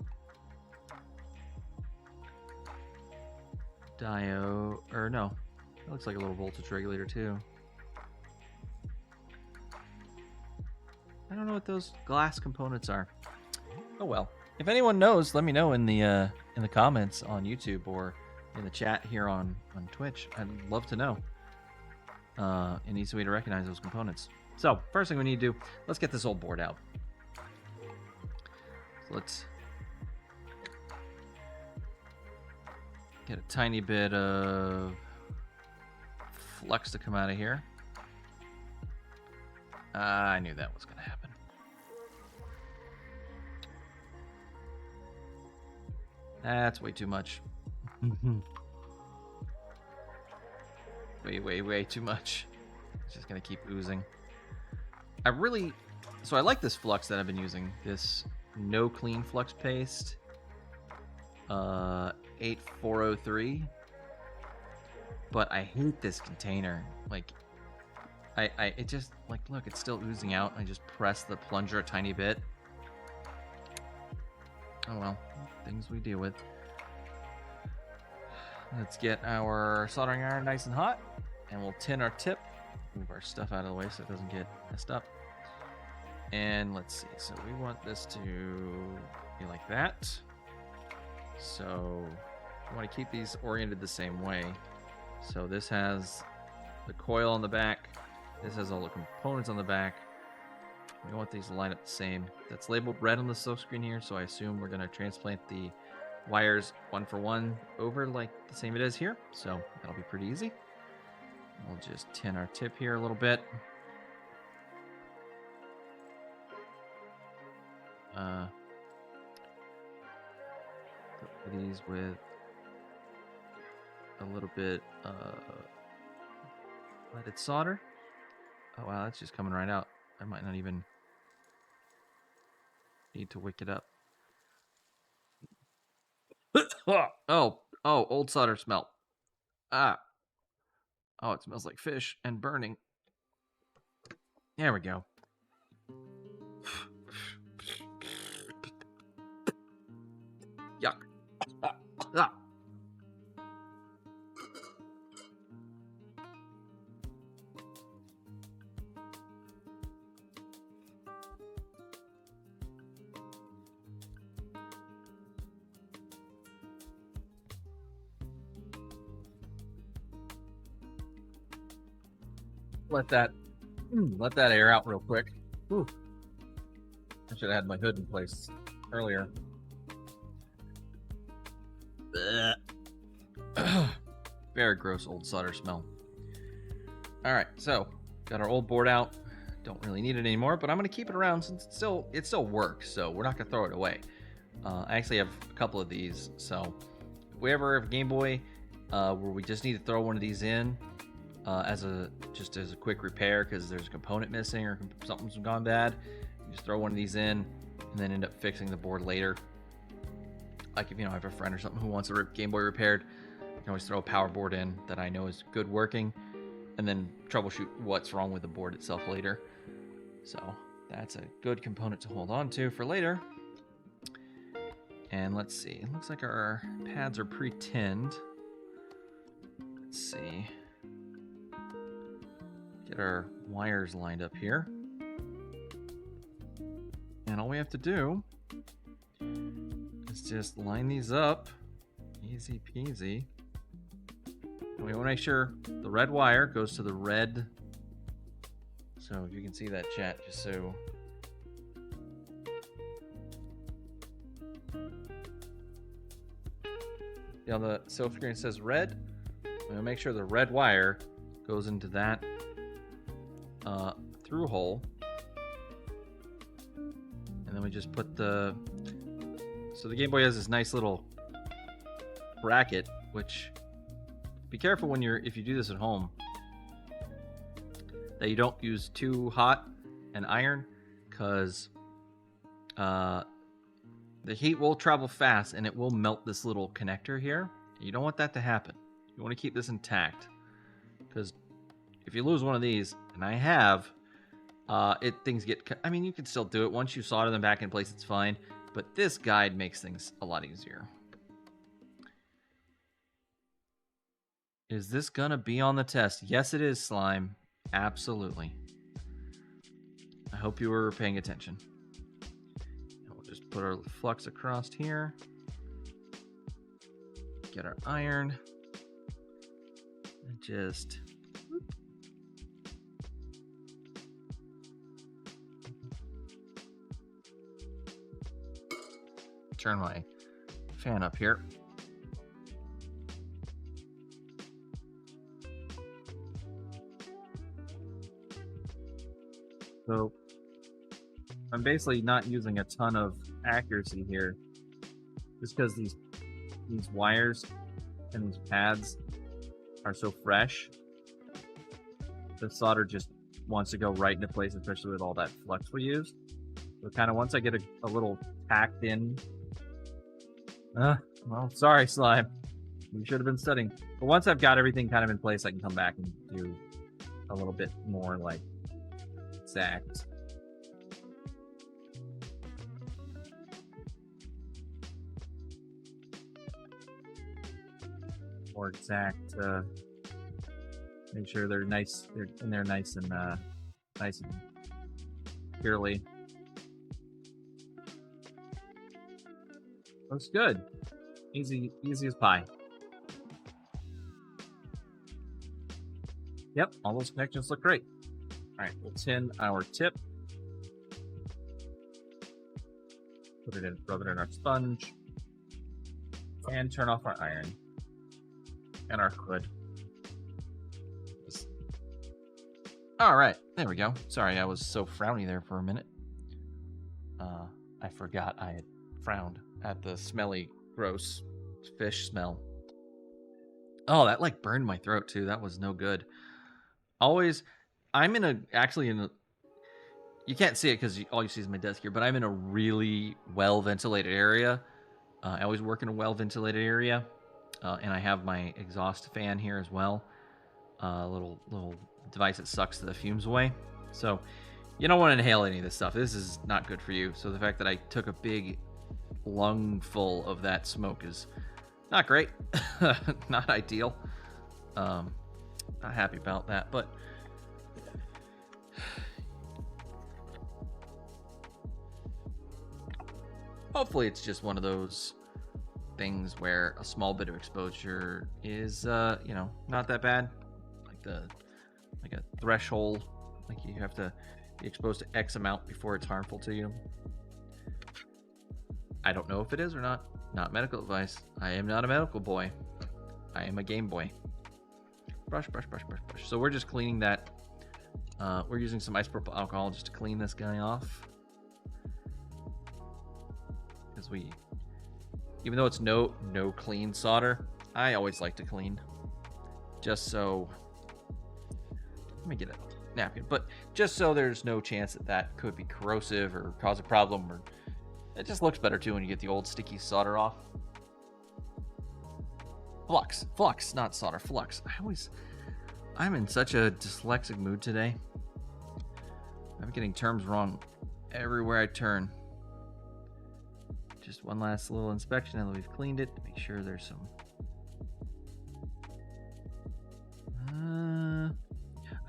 Diode, or no. That looks like a little voltage regulator too. I don't know what those glass components are. Oh well. If anyone knows, let me know in the comments on YouTube or in the chat here on Twitch. I'd love to know an easy way to recognize those components. So first thing we need to do, let's get this old board out. So let's get a tiny bit of flux to come out of here. I knew that was going to happen. That's way too much. way too much. It's just going to keep oozing. So I like this flux that I've been using. This no clean flux paste. 8403. But I hate this container. Like, it just, like, look, it's still oozing out. I just press the plunger a tiny bit. Oh well, things we deal with. Let's get our soldering iron nice and hot, and we'll tin our tip. Move our stuff out of the way so it doesn't get messed up. And let's see, so we want this to be like that. So we want to keep these oriented the same way. So this has the coil on the back. This has all the components on the back. We want these to line up the same. That's labeled red on the silk screen here, so I assume we're going to transplant the wires 1 for 1 over like the same it is here. So that'll be pretty easy. We'll just tin our tip here a little bit. Put these with a little bit leaded solder. Oh wow, that's just coming right out. I might not even need to wick it up. Oh, old solder smell. Ah. Oh, it smells like fish and burning. There we go. Yuck. Ah. Let that air out real quick. Whew. I should have had my hood in place earlier. Very gross old solder smell. All right, so got our old board out. Don't really need it anymore, but I'm gonna keep it around since it still works. So we're not gonna throw it away. I actually have a couple of these. So if we ever have a Game Boy where we just need to throw one of these in as a quick repair because there's a component missing or something's gone bad, you just throw one of these in and then end up fixing the board later. Like if I have a friend or something who wants a Game Boy repaired, I can always throw a power board in that I know is good working and then troubleshoot what's wrong with the board itself later. So that's a good component to hold on to for later. And let's see, it looks like our pads are pre-tinned. Let's see. Get our wires lined up here. And all we have to do is just line these up. Easy peasy. And we want to make sure the red wire goes to the red. So if you can see that, chat, just so. Yeah, the silk screen says red. I'm gonna make sure the red wire goes into that through hole, and then we just put so the Game Boy has this nice little bracket, which be careful if you do this at home that you don't use too hot an iron, because the heat will travel fast and it will melt this little connector here. You don't want that to happen. You want to keep this intact, because if you lose one of these, and I have, things get. I mean, you can still do it once you solder them back in place. It's fine, but this guide makes things a lot easier. Is this gonna be on the test? Yes, it is, Slime. Absolutely. I hope you were paying attention. We'll just put our flux across here. Get our iron. And just. Turn my fan up here. So I'm basically not using a ton of accuracy here, just because these wires and these pads are so fresh. The solder just wants to go right into place, especially with all that flux we used. So kind of once I get a little tacked in, well, sorry, Slime. You should have been studying. But once I've got everything kind of in place, I can come back and do a little bit more like exact. More exact. Make sure they're nice. They're in there nice and purely. Looks good. Easy as pie. Yep, all those connections look great. All right, we'll tin our tip. Put it in, rub it in our sponge, and turn off our iron and our hood. All right, there we go. Sorry, I was so frowny there for a minute. I forgot I had frowned at the smelly, gross fish smell. Oh, that like burned my throat too. That was no good. Always, I'm actually in a, you can't see it because all you see is my desk here, but I'm in a really well-ventilated area. I always work in a well-ventilated area, and I have my exhaust fan here as well. Little device that sucks the fumes away. So You don't want to inhale any of this stuff. This is not good for you. So the fact that I took a big lungful of that smoke is not great. Not ideal. Not happy about that, but hopefully it's just one of those things where a small bit of exposure is, you know, not that bad. Like a threshold, like you have to be exposed to X amount before it's harmful to you. I don't know if it is or not. Not medical advice. I am not a medical boy. I am a Game Boy. Brush, brush, brush, brush, brush. So we're just cleaning that. We're using some isopropyl alcohol just to clean this guy off. Because even though it's no clean solder, I always like to clean. Just so, let me get a napkin. But just so there's no chance that could be corrosive or cause a problem, or it just looks better too when you get the old sticky solder off. Flux, not solder, flux. I'm in such a dyslexic mood today. I'm getting terms wrong everywhere I turn. Just one last little inspection now that we've cleaned it to make sure there's some.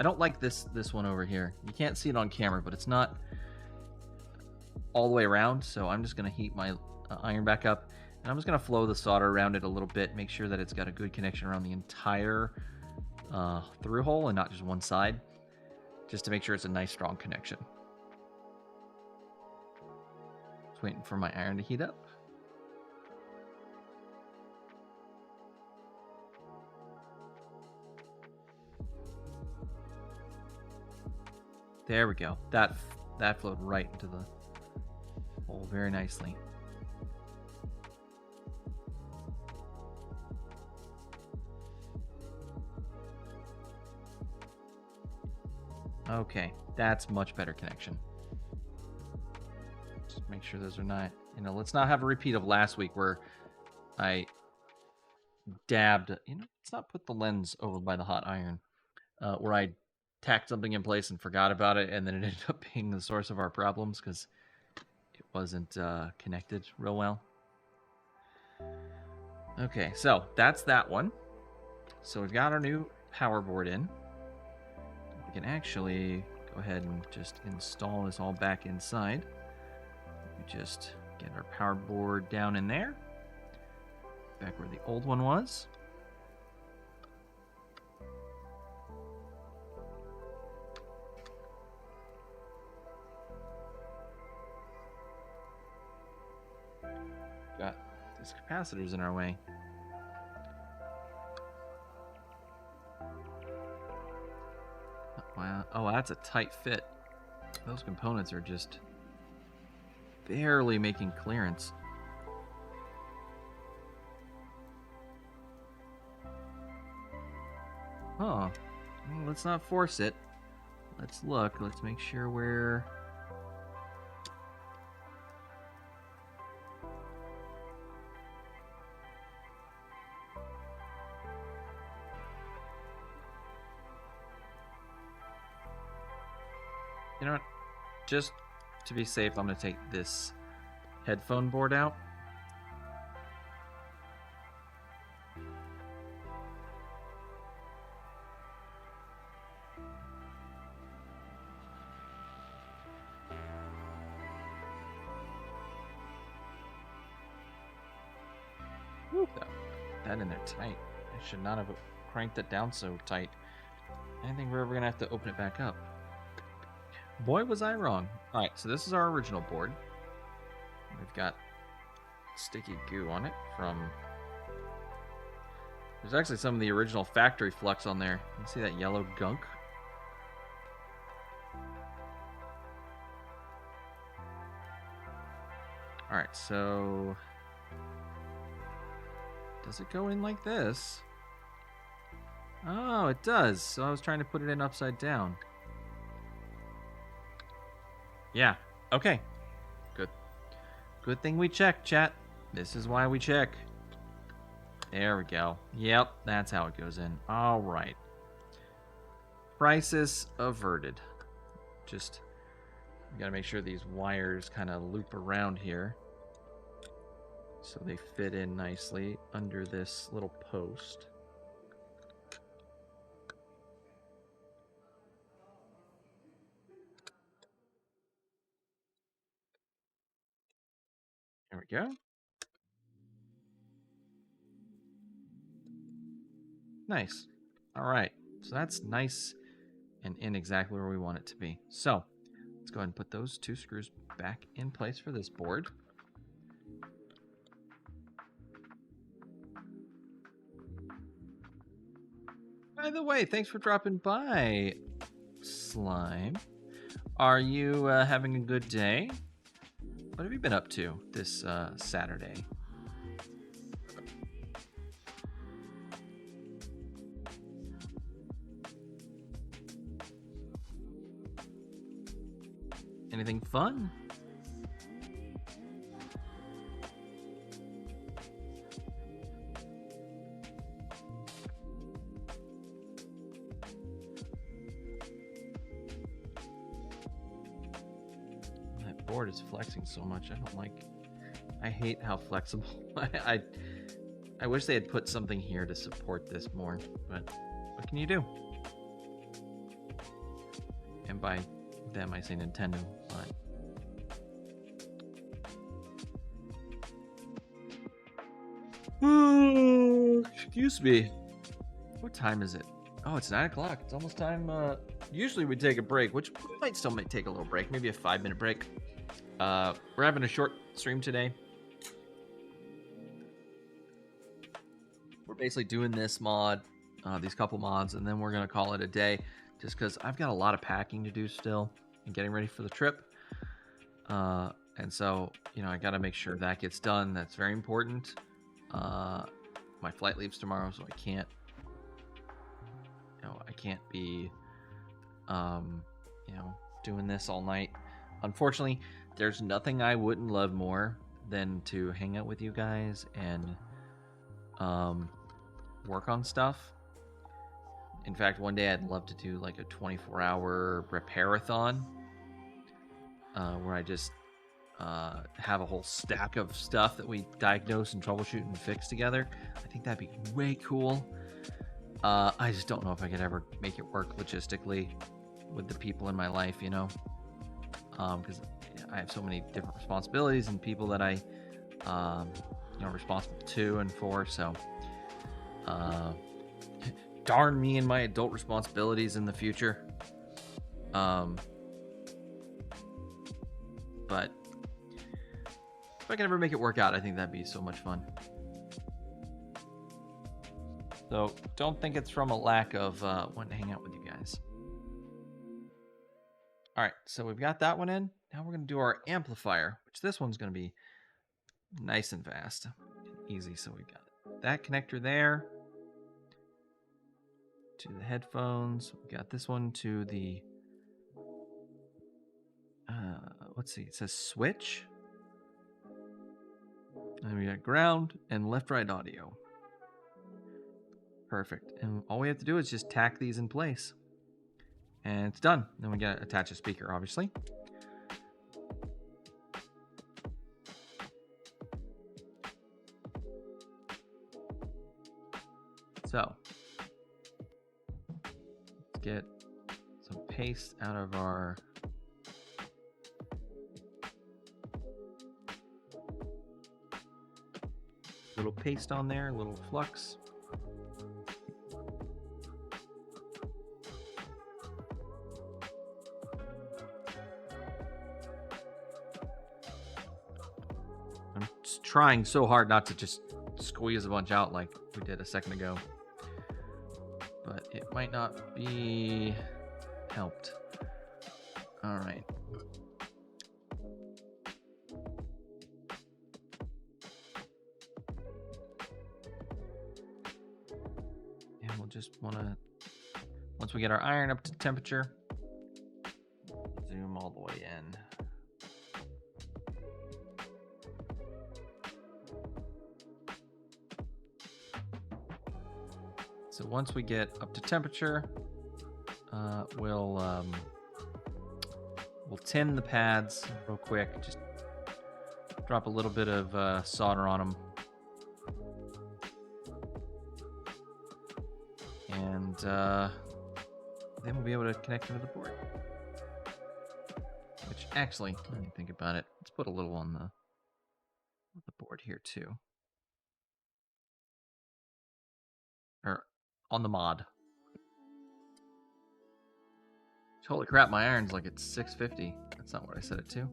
I don't like this one over here. You can't see it on camera, but it's not all the way around. So I'm just gonna heat my iron back up, and I'm just gonna flow the solder around it a little bit, make sure that it's got a good connection around the entire through hole and not just one side, just to make sure it's a nice strong connection. Just waiting for my iron to heat up. There we go. That flowed right into the hole very nicely. Okay, that's much better connection. Just make sure those are not, you know, let's not have a repeat of last week where I dabbed, you know, let's not put the lens over by the hot iron, where I tacked something in place and forgot about it, and then it ended up being the source of our problems because it wasn't connected real well. Okay, so that's that one. So we've got our new power board in. We can actually go ahead and just install this all back inside. We just get our power board down in there, back where the old one was. Got these capacitors in our way. Wow. Oh, that's a tight fit. Those components are just barely making clearance. Oh, well, let's not force it. Let's look. Let's make sure we're... You know what? Just to be safe, I'm going to take this headphone board out. Woo, that in there tight. I should not have cranked it down so tight. I think we're ever going to have to open it back up. Boy, was I wrong. Alright, so this is our original board. We've got sticky goo on it from... There's actually some of the original factory flux on there. You see that yellow gunk? Alright, so... Does it go in like this? Oh, it does. So I was trying to put it in upside down. Yeah, okay. Good thing we checked, chat. This is why we check. There we go. Yep, that's how it goes in. All right. Crisis averted. Just We gotta make sure these wires kind of loop around here so they fit in nicely under this little post. There we go. Nice. All right. So that's nice and in exactly where we want it to be. So let's go ahead and put those 2 screws back in place for this board. By the way, thanks for dropping by, Slime. Are you having a good day? What have you been up to this Saturday? Anything fun? That board is flexing so much. I don't like. I hate how flexible. I wish they had put something here to support this more, but what can you do? And by them, I say Nintendo, but excuse me. What time is it? Oh, it's 9 o'clock. It's almost time. Usually we take a break, which we might still take a little break, maybe a 5-minute break. We're having a short stream today. We're basically doing this mod, these couple mods, and then we're gonna call it a day, just because I've got a lot of packing to do still and getting ready for the trip. And so, you know, I got to make sure that gets done. That's very important. My flight leaves tomorrow, so I can't be, doing this all night. Unfortunately, there's nothing I wouldn't love more than to hang out with you guys and work on stuff. In fact, one day I'd love to do like a 24-hour repair-a-thon, where I just have a whole stack of stuff that we diagnose and troubleshoot and fix together. I think that'd be way cool. I just don't know if I could ever make it work logistically with the people in my life, you know, because I have so many different responsibilities and people that I, responsible to and for. So, darn me and my adult responsibilities in the future. But if I can ever make it work out, I think that'd be so much fun. So don't think it's from a lack of wanting to hang out with you guys. All right, so we've got that one in. Now we're going to do our amplifier, which this one's going to be nice and fast and easy. So we've got that connector there to the headphones. We got this one to the, let's see, it says switch. And we got ground and left-right audio. Perfect. And all we have to do is just tack these in place. And it's done. Then we gotta attach a speaker, obviously. So, let's get some paste out of our little paste on there, a little flux. I'm just trying so hard not to just squeeze a bunch out like we did a second ago, but it might not be helped. All right. And we'll just want to, once we get our iron up to temperature, zoom all the way in. So once we get up to temperature, we'll We'll tin the pads real quick. Just drop a little bit of solder on them. And then we'll be able to connect them to the board. Which actually, let me think about it. Let's put a little on the board here too. Or on the mod. Holy crap, my iron's like it's 650. That's not what I set it to.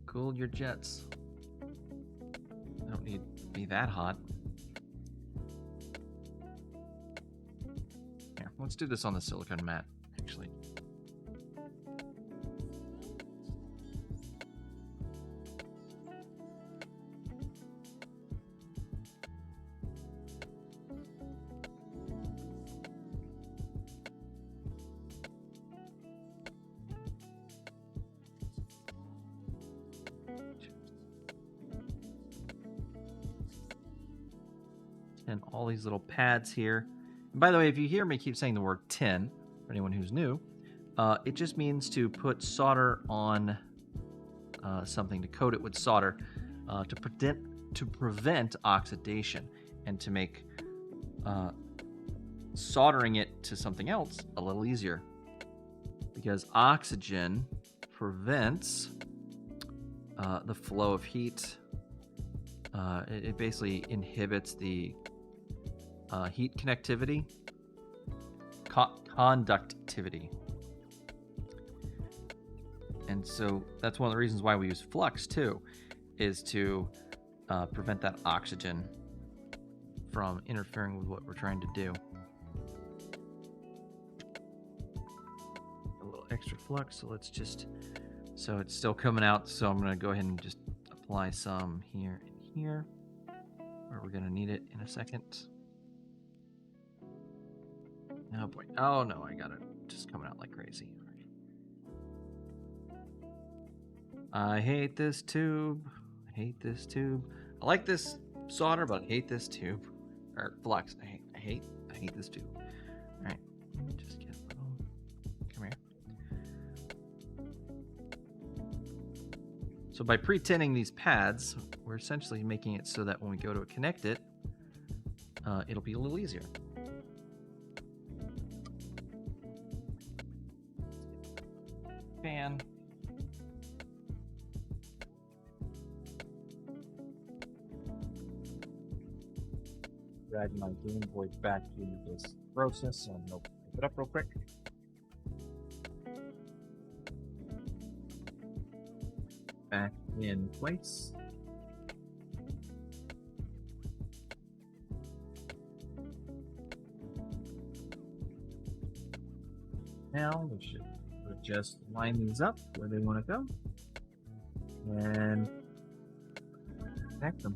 Cool your jets. I don't need to be that hot. Here, let's do this on the silicone mat, actually. And all these little pads here. And by the way, if you hear me keep saying the word tin, for anyone who's new, it just means to put solder on something, to coat it with solder, to prevent oxidation, and to make soldering it to something else a little easier. Because oxygen prevents the flow of heat. It basically inhibits the heat connectivity, conductivity. And so that's one of the reasons why we use flux too, is to prevent that oxygen from interfering with what we're trying to do. A little extra flux, so let's just, so it's still coming out, so I'm going to go ahead and just apply some here and here, where we're going to need it in a second. Oh boy. Oh no, I got it just coming out like crazy. I hate this tube. I hate this tube. I like this solder, but I hate this tube. Or flux. I hate this tube. Alright. Let me just get a little. Come here. So by pre-tinning these pads, we're essentially making it so that when we go to connect it, it'll be a little easier. Fan. Drag my Game Boy back to this process, so I'm going to pick it up real quick. Back in place. Now we should just line these up where they want to go and connect them.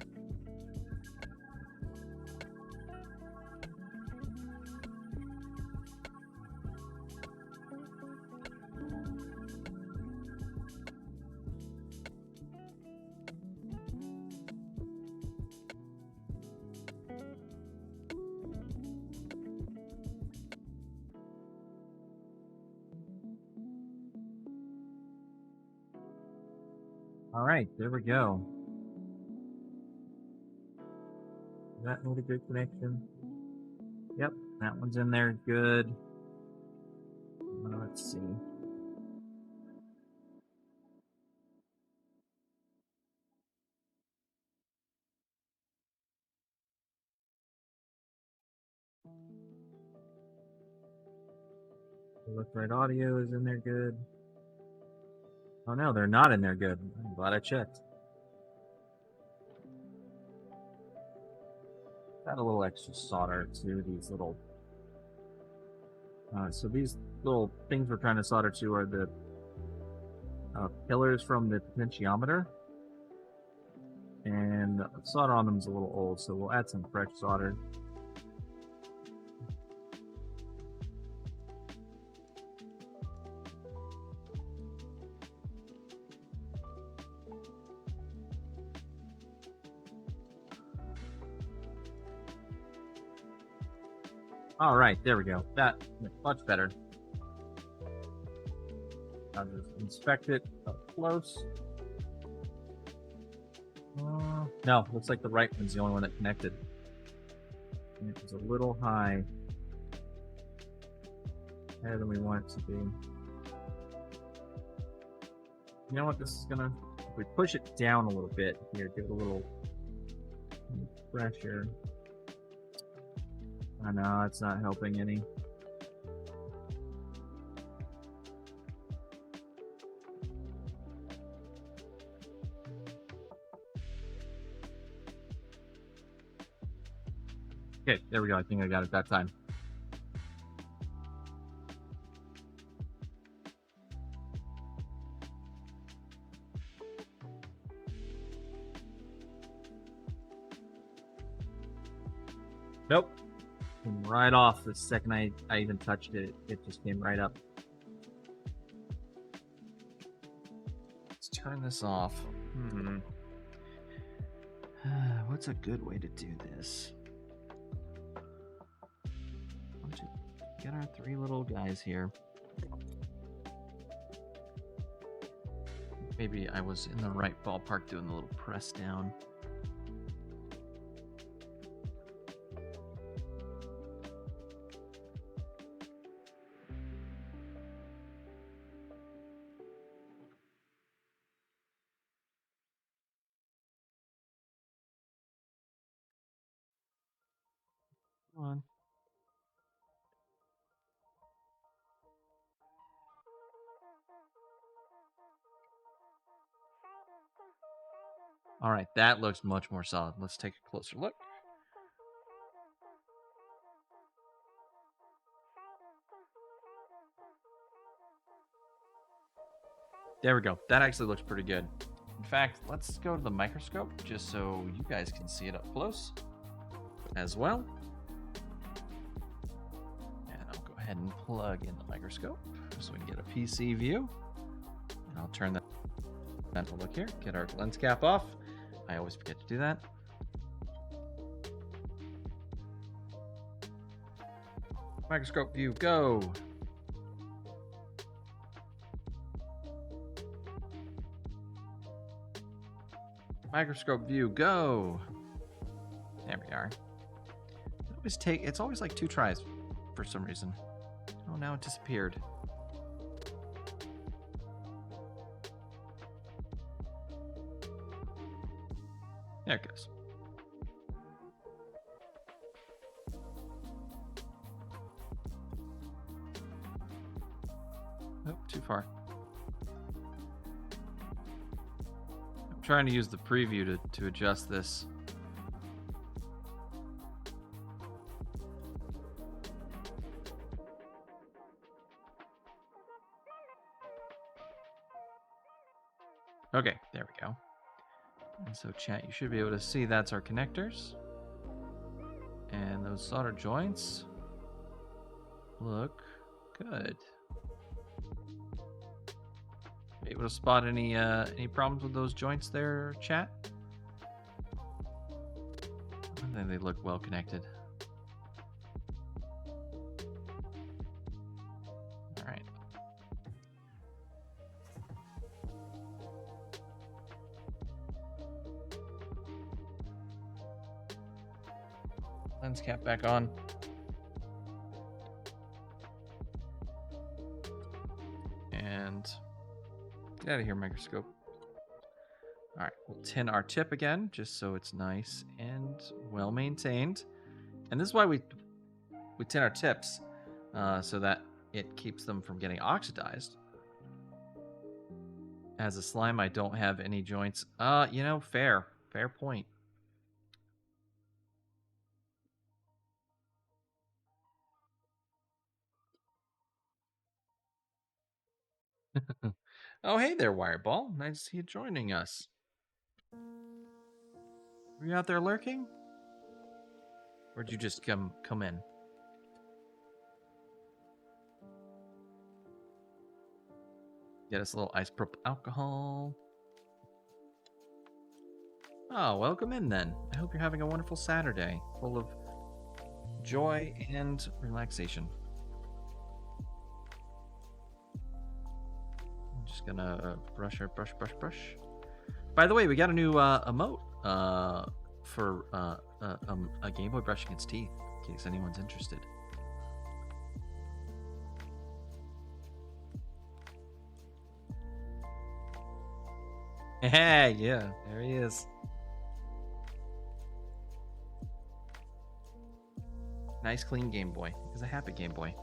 All right, there we go. That made a good connection. Yep, that one's in there good. Let's see. Look right, audio is in there good. Oh no, they're not in there good. I'm glad I checked. Got a little extra solder to these little. So these little things we're trying to solder to are the pillars from the potentiometer, and the solder on them is a little old, so we'll add some fresh solder. All right, there we go. That much better. I'll just inspect it up close. No, looks like the right one's the only one that connected. It was a little higher than we want it to be. You know what this is gonna, if we push it down a little bit here, give it a little pressure. I know, it's not helping any. Okay, there we go. I think I got it that time. Nope. Came right off the second I even touched it. It just came right up. Let's turn this off. What's a good way to do this? Why don't you get our three little guys here? Maybe I was in the right ballpark doing the little press down. Come on. All right, that looks much more solid. Let's take a closer look. There we go. That actually looks pretty good. In fact, let's go to the microscope just so you guys can see it up close as well. And I'll go ahead and plug in the microscope so we can get a PC view. And I'll turn that to look here. Get our lens cap off. I always forget to do that. Microscope view, go. Microscope view, go. There we are. It's always like 2 tries for some reason. Oh, now it disappeared. There it goes. Oh, too far. I'm trying to use the preview to adjust this. Okay, there we go. And so chat, you should be able to see that's our connectors. And those solder joints look good. Able to spot any problems with those joints there, chat? I think they look well connected. All right. Lens cap back on. And get out of here, microscope. All right, we'll tin our tip again, just so it's nice and well maintained. And this is why we tin our tips, so that it keeps them from getting oxidized. As a slime, I don't have any joints. You know, fair point. Oh, hey there, Wireball. Nice to see you joining us. Were you out there lurking? Or did you just come in? Get us a little isopropyl alcohol. Oh, welcome in then. I hope you're having a wonderful Saturday, full of joy and relaxation. Just gonna brush. By the way, we got a new emote for a Game Boy brushing its teeth, in case anyone's interested. Hey, yeah, there he is. Nice, clean Game Boy. He's a happy Game Boy.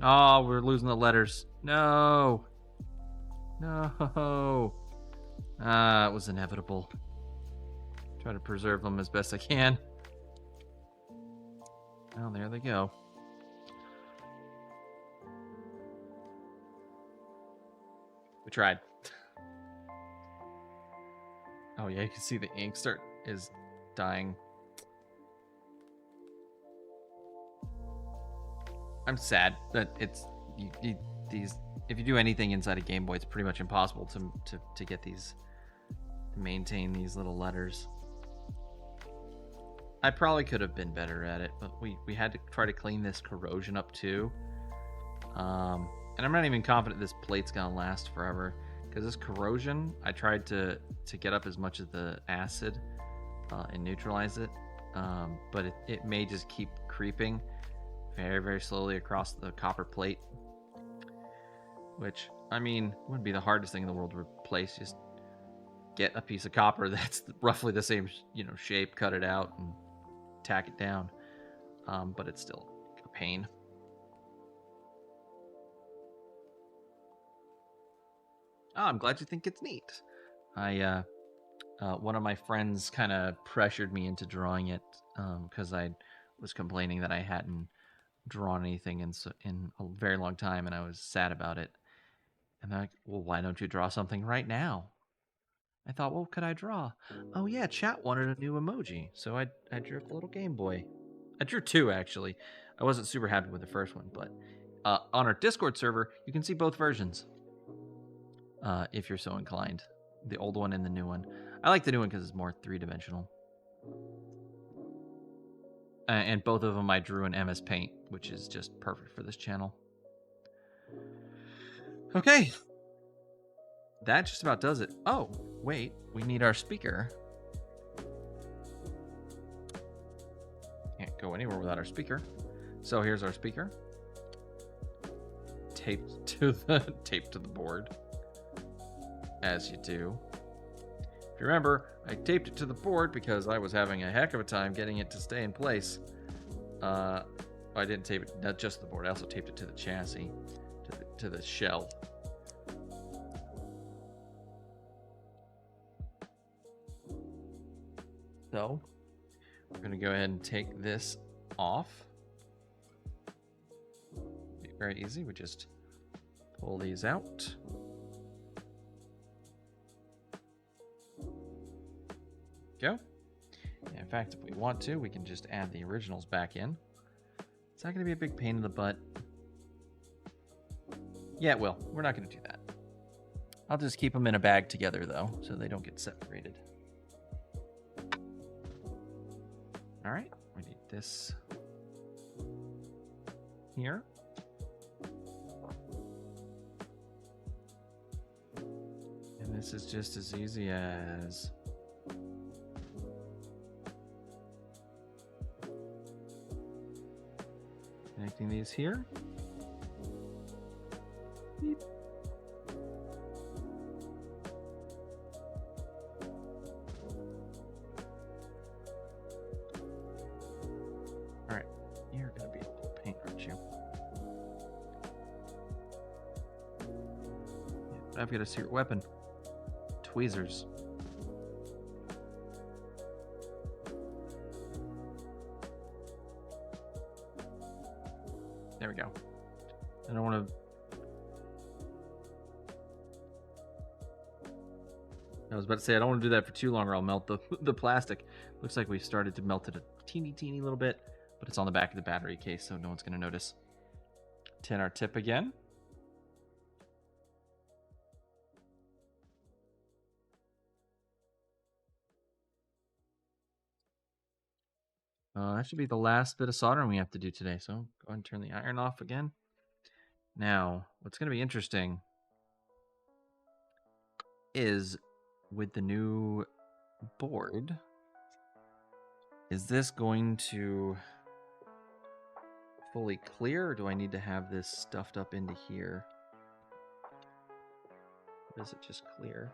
Oh, we're losing the letters. No. No. It was inevitable. Try to preserve them as best I can. Well, there they go. We tried. Oh yeah, you can see the ink is dying. I'm sad that it's these. If you do anything inside a Game Boy, it's pretty much impossible to get these, to maintain these little letters. I probably could have been better at it, but we had to try to clean this corrosion up too. And I'm not even confident this plate's gonna last forever, because this corrosion, I tried to get up as much of the acid and neutralize it, but it may just keep creeping very, very slowly across the copper plate, which, I mean, wouldn't be the hardest thing in the world to replace. Just get a piece of copper that's roughly the same, shape, cut it out, and tack it down. But it's still a pain. Oh, I'm glad you think it's neat. One of my friends kind of pressured me into drawing it because I was complaining that I hadn't drawn anything in a very long time, and I was sad about it. And they're like, well, why don't you draw something right now? I thought, well, what could I draw? Oh yeah, chat wanted a new emoji, so I drew a little Game Boy. I drew two, actually. I wasn't super happy with the first one, but on our Discord server, you can see both versions if you're so inclined. The old one and the new one. I like the new one because it's more three-dimensional. And both of them I drew in MS Paint, which is just perfect for this channel. Okay. That just about does it. Oh, wait. We need our speaker. Can't go anywhere without our speaker. So here's our speaker. Taped to the board. As you do. If you remember, I taped it to the board because I was having a heck of a time getting it to stay in place. I didn't tape it, not just the board, I also taped it to the chassis, to the shell. So, we're going to go ahead and take this off. Be very easy, we just pull these out. Go. And in fact, if we want to, we can just add the originals back in. It's not going to be a big pain in the butt. Yeah, it will. We're not going to do that. I'll just keep them in a bag together, though, so they don't get separated. All right, we need this here. And this is just as easy as... connecting these here. Beep. All right, you're gonna be a little pain, aren't you? Yeah, I've got a secret weapon. Tweezers. There we go. I don't want to... I was about to say, I don't want to do that for too long or I'll melt the plastic. Looks like we started to melt it a teeny little bit, but it's on the back of the battery case, so no one's going to notice. Tin our tip again. That should be the last bit of soldering we have to do today, so go ahead and turn the iron off again. Now, what's going to be interesting is with the new board, is this going to fully clear, or do I need to have this stuffed up into here? Or is it just clear?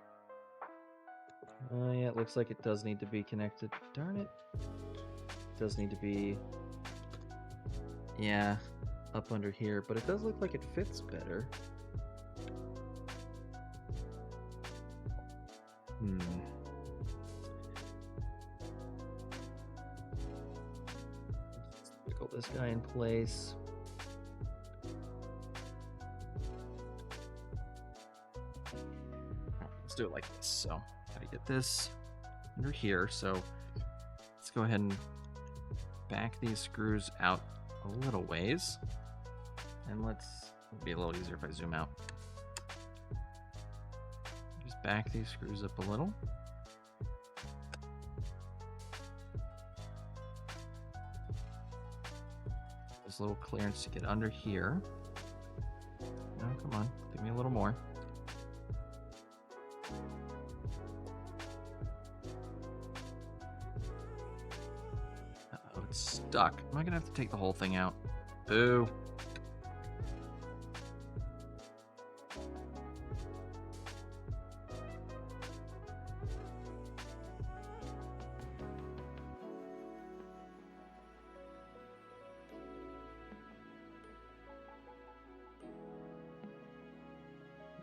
Yeah, it looks like it does need to be connected. Darn it. It does need to be, yeah, up under here, but it does look like it fits better. Wiggle this guy in place. Let's do it like this. So, gotta get this under here. So, let's go ahead and back these screws out a little ways. And it'll be a little easier if I zoom out. Just back these screws up a little. There's a little clearance to get under here. No, come on, give me a little more. Uh-oh, it's stuck. Am I gonna have to take the whole thing out? Boo.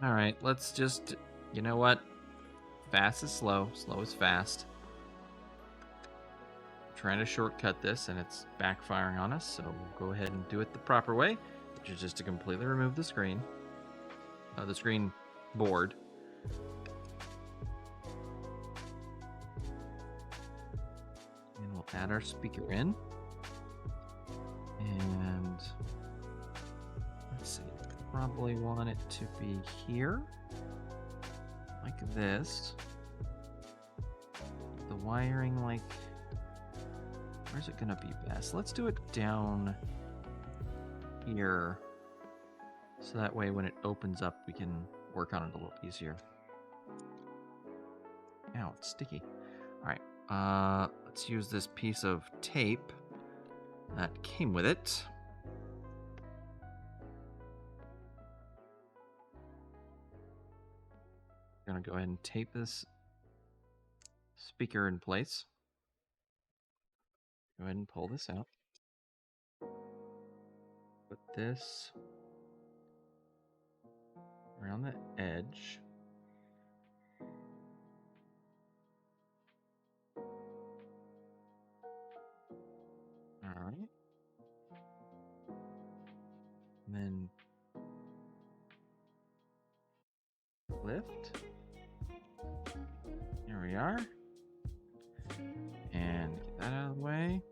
All right, let's just, you know what? Fast is slow, slow is fast. I'm trying to shortcut this and it's backfiring on us, so we'll go ahead and do it the proper way, which is just to completely remove the screen board. And we'll add our speaker in. And let's see. Probably want it to be here, like this. The wiring, like, where's it gonna be best? Let's do it down here, so that way when it opens up, we can work on it a little easier. Ow, it's sticky. All right, let's use this piece of tape that came with it. Gonna go ahead and tape this speaker in place. Go ahead and pull this out. Put this around the edge. All right. And then lift. Here we are. And get that out of the way.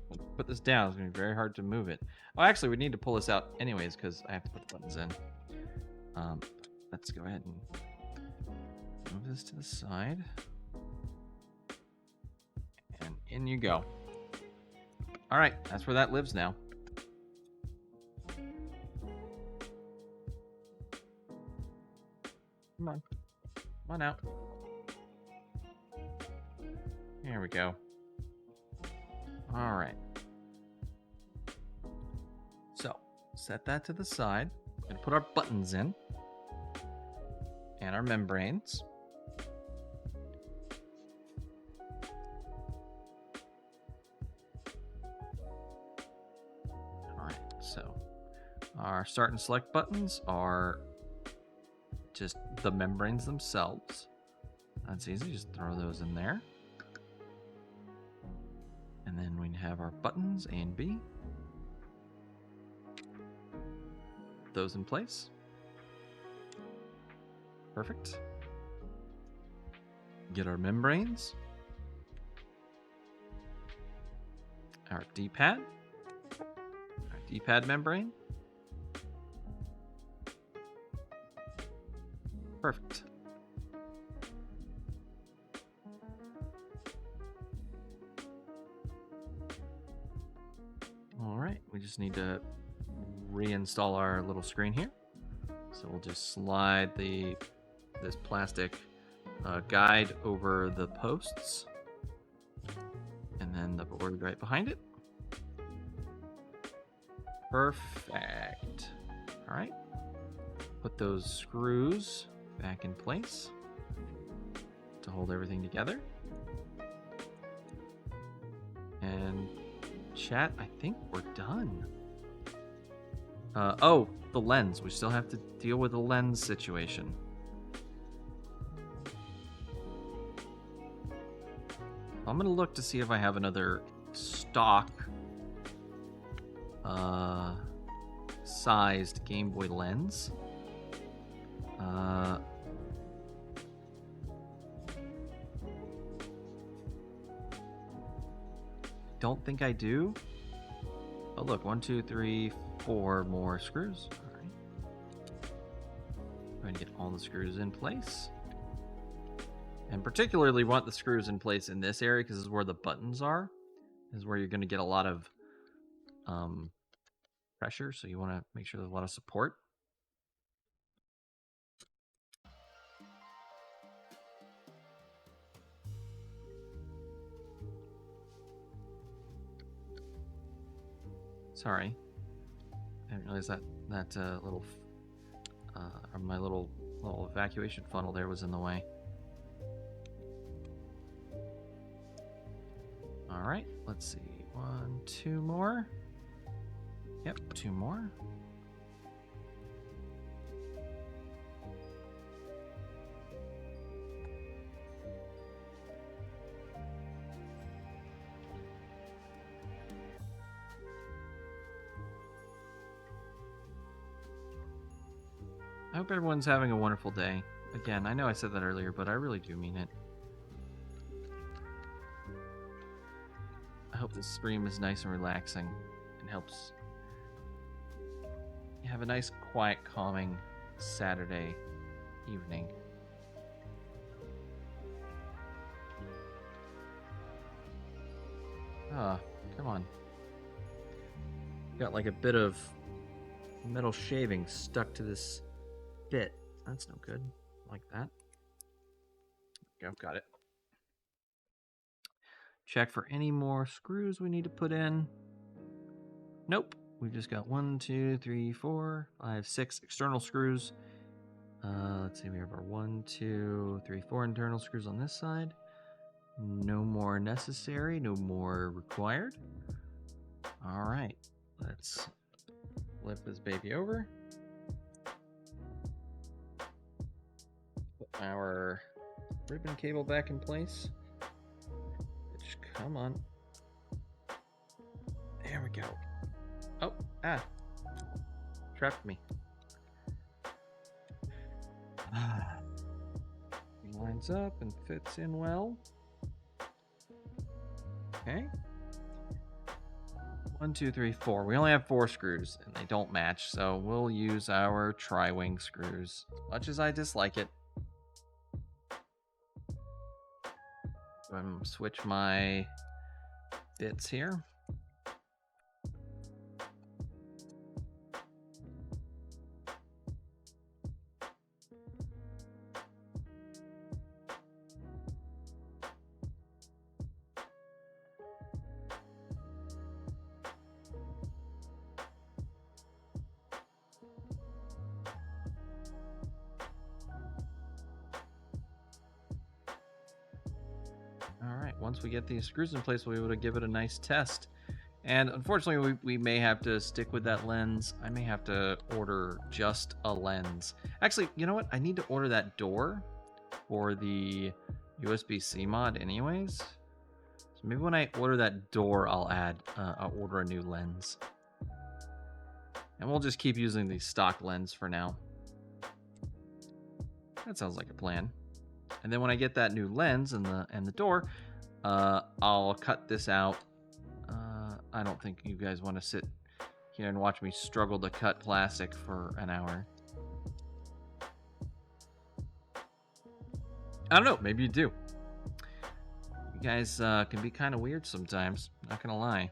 We'll put this down. It's going to be very hard to move it. Oh, actually, we need to pull this out anyways because I have to put the buttons in. Let's go ahead and move this to the side. And in you go. All right, that's where that lives now. Come on. Come on out. Here we go. All right. So, set that to the side. We're gonna put our buttons in. And our membranes. All right, so our start and select buttons are just the membranes themselves. That's easy, just throw those in there. And then we have our buttons A and B. Those in place. Perfect. Get our membranes. Our D-pad. Our D-pad membrane. Perfect. All right, we just need to reinstall our little screen here. So we'll just slide this plastic guide over the posts, and then the board right behind it. Perfect. All right. Put those screws back in place to hold everything together. And chat, I think we're done. Oh, the lens. We still have to deal with the lens situation. I'm gonna look to see if I have another stock sized Game Boy lens. Don't think I do. Oh look, 1, 2, 3, 4 more screws. All right. I'm going to get all the screws in place. And particularly want the screws in place in this area because this is where the buttons are. This is where you're going to get a lot of pressure, so you want to make sure there's a lot of support. Sorry, I didn't realize that little my little evacuation funnel there was in the way. All right, let's see. 1, 2 more. Yep, 2 more. I hope everyone's having a wonderful day. Again, I know I said that earlier, but I really do mean it. I hope this stream is nice and relaxing and helps you have a nice, quiet, calming Saturday evening. Ah, come on. Got like a bit of metal shaving stuck to this bit. That's no good. Like that. Okay, got it. Check for any more screws we need to put in. Nope. We've just got 1, 2, 3, 4, 5, 6 external screws. Let's see, we have our 1, 2, 3, 4 internal screws on this side. No more necessary, no more required. All right, let's flip this baby over. Put our ribbon cable back in place. Come on. There we go. Oh, trapped me. Lines up and fits in well. Okay. 1, 2, 3, 4. We only have 4 screws and they don't match, so we'll use our tri-wing screws. Much as I dislike it. I'm going to switch my bits here. Once we get these screws in place, we'll be able to give it a nice test. And unfortunately, we may have to stick with that lens. I may have to order just a lens. Actually, you know what? I need to order that door for the USB-C mod anyways. So maybe when I order that door, I'll order a new lens. And we'll just keep using the stock lens for now. That sounds like a plan. And then when I get that new lens and the door, I'll cut this out. I don't think you guys want to sit here and watch me struggle to cut plastic for an hour. I don't know, maybe you do. You guys can be kind of weird sometimes, not gonna lie.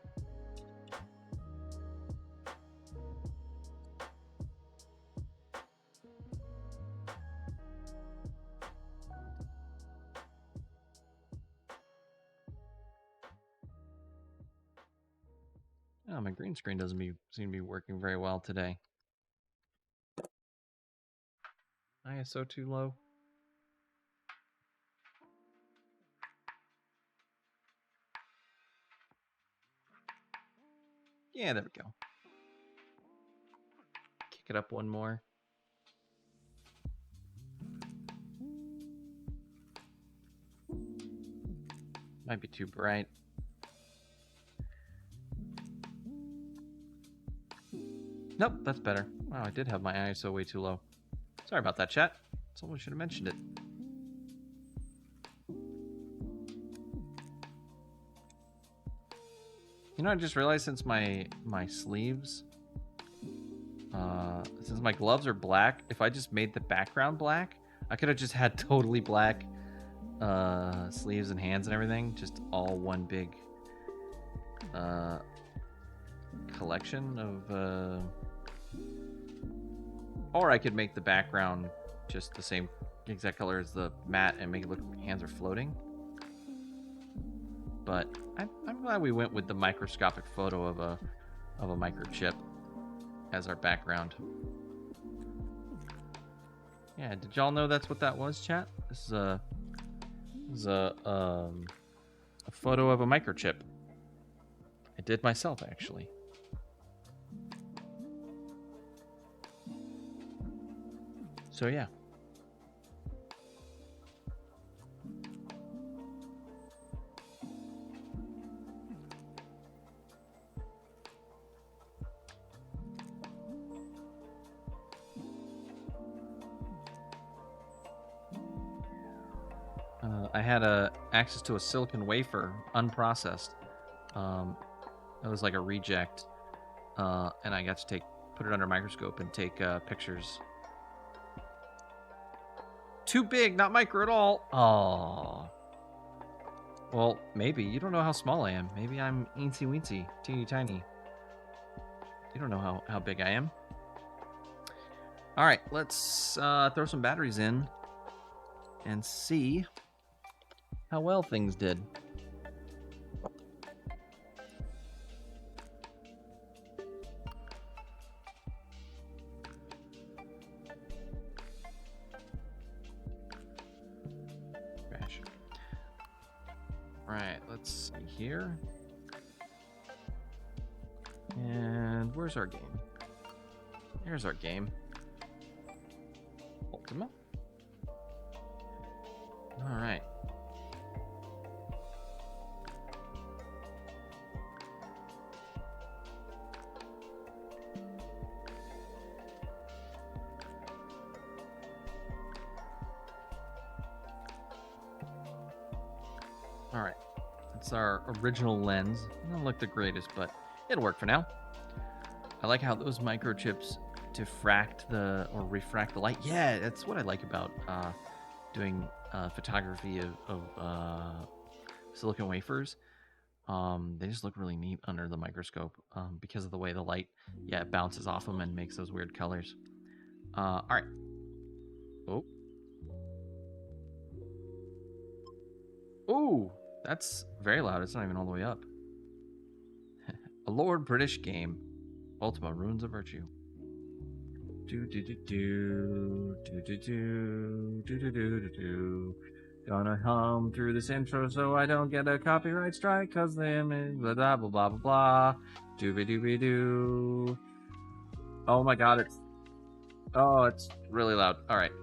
Oh, my green screen doesn't seem to be working very well today. ISO too low. Yeah, there we go. Kick it up one more. Might be too bright. Nope, that's better. Wow, I did have my ISO way too low. Sorry about that, chat. Someone should have mentioned it. You know, I just realized since my sleeves, since my gloves are black, if I just made the background black, I could have just had totally black sleeves and hands and everything, just all one big collection of. Or I could make the background just the same exact color as the mat and make it look like my hands are floating. But I'm glad we went with the microscopic photo of a microchip as our background. Yeah, did y'all know that's what that was, chat? This is a photo of a microchip. I did myself, actually. So yeah. I had access to a silicon wafer, unprocessed. It was like a reject, and I got to put it under a microscope and take pictures. Too big, not micro at all. Oh. Well, maybe. You don't know how small I am. Maybe I'm eensy weensy, teeny tiny. You don't know how big I am. All right, let's throw some batteries in and see how well things did. Crash. Right, let's see here. And where's our game? Here's our game. Ultima. All right. All right. That's our original lens. It doesn't look the greatest, but it'll work for now. I like how those microchips refract the light. Yeah, that's what I like about doing photography of silicon wafers. They just look really neat under the microscope because of the way the light, it bounces off them and makes those weird colors. All right. Oh. Ooh, that's very loud. It's not even all the way up. A Lord British game. Ultima Ruins of Virtue. Gonna hum through this intro so I don't get a copyright strike, cause the image blah blah blah blah blah. Doobie doo. Oh my god, it's really loud. Alright.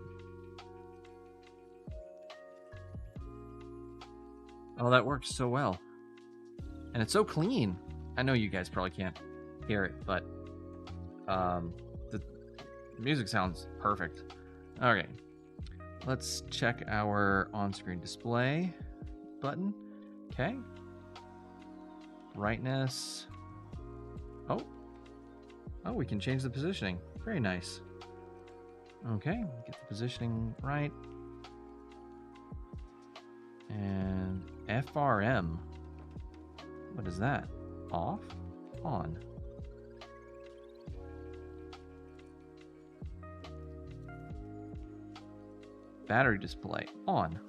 Oh, that works so well. And it's so clean. I know you guys probably can't hear it, but the music sounds perfect. Okay, let's check our on-screen display button. Okay, brightness. Oh, we can change the positioning. Very nice. Okay, get the positioning right. And FRM. What is that? Off? On? Battery display on.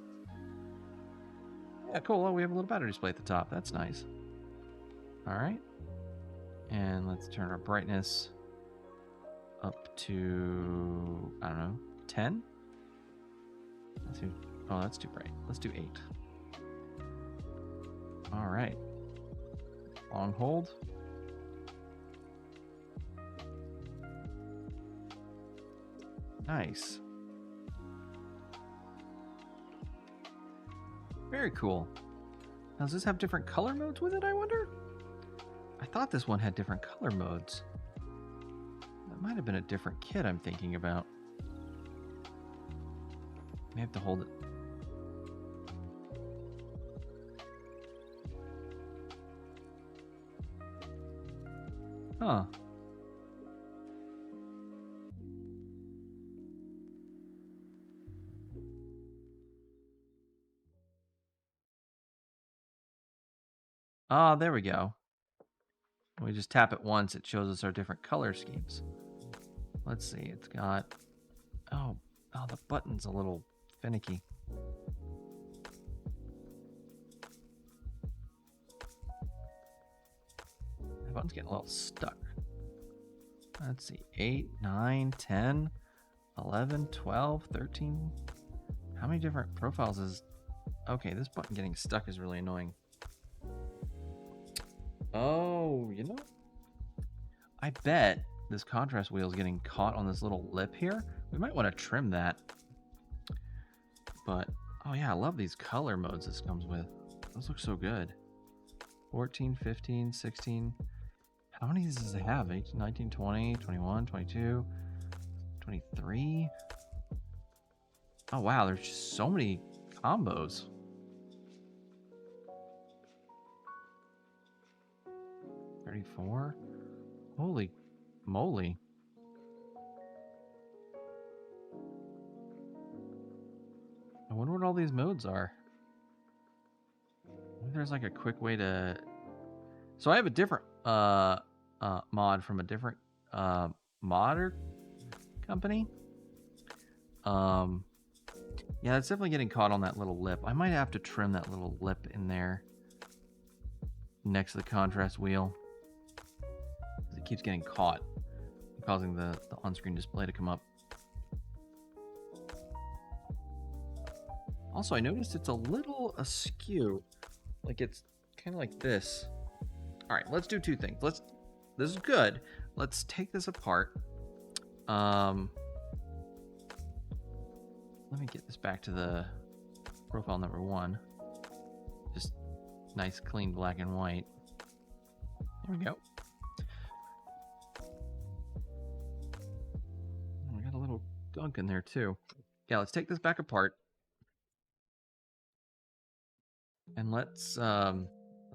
Yeah, cool. Oh, we have a little battery display at the top. That's nice. All right. And let's turn our brightness up to, I don't know, 10? Oh, that's too bright. Let's do 8. All right. On hold. Nice. Very cool. Now, does this have different color modes with it, I wonder? I thought this one had different color modes. That might have been a different kit I'm thinking about. I have to hold it. Huh. Ah, there we go. We just tap it once, it shows us our different color schemes. Let's see, it's got... Oh, the button's a little finicky. The button's getting a little stuck. Let's see, 8, 9, 10, 11, 12, 13. How many different profiles is... Okay, this button getting stuck is really annoying. Oh, you know, I bet this contrast wheel is getting caught on this little lip here. We might want to trim that. But, oh yeah, I love these color modes this comes with. Those look so good. 14, 15, 16. How many does it have? 18, 19, 20, 21, 22, 23. Oh wow, there's just so many combos. Holy moly. I wonder what all these modes are. Maybe there's like a quick way to... So I have a different mod from a different modder company. Yeah, it's definitely getting caught on that little lip. I might have to trim that little lip in there next to the contrast wheel. It keeps getting caught, causing the on-screen display to come up. Also, I noticed it's a little askew. Like it's kind of like this. All right, let's do two things. This is good. Let's take this apart. Let me get this back to the profile number 1. Just nice, clean black and white. There we go. We got a little gunk in there too. Yeah, let's take this back apart. And let's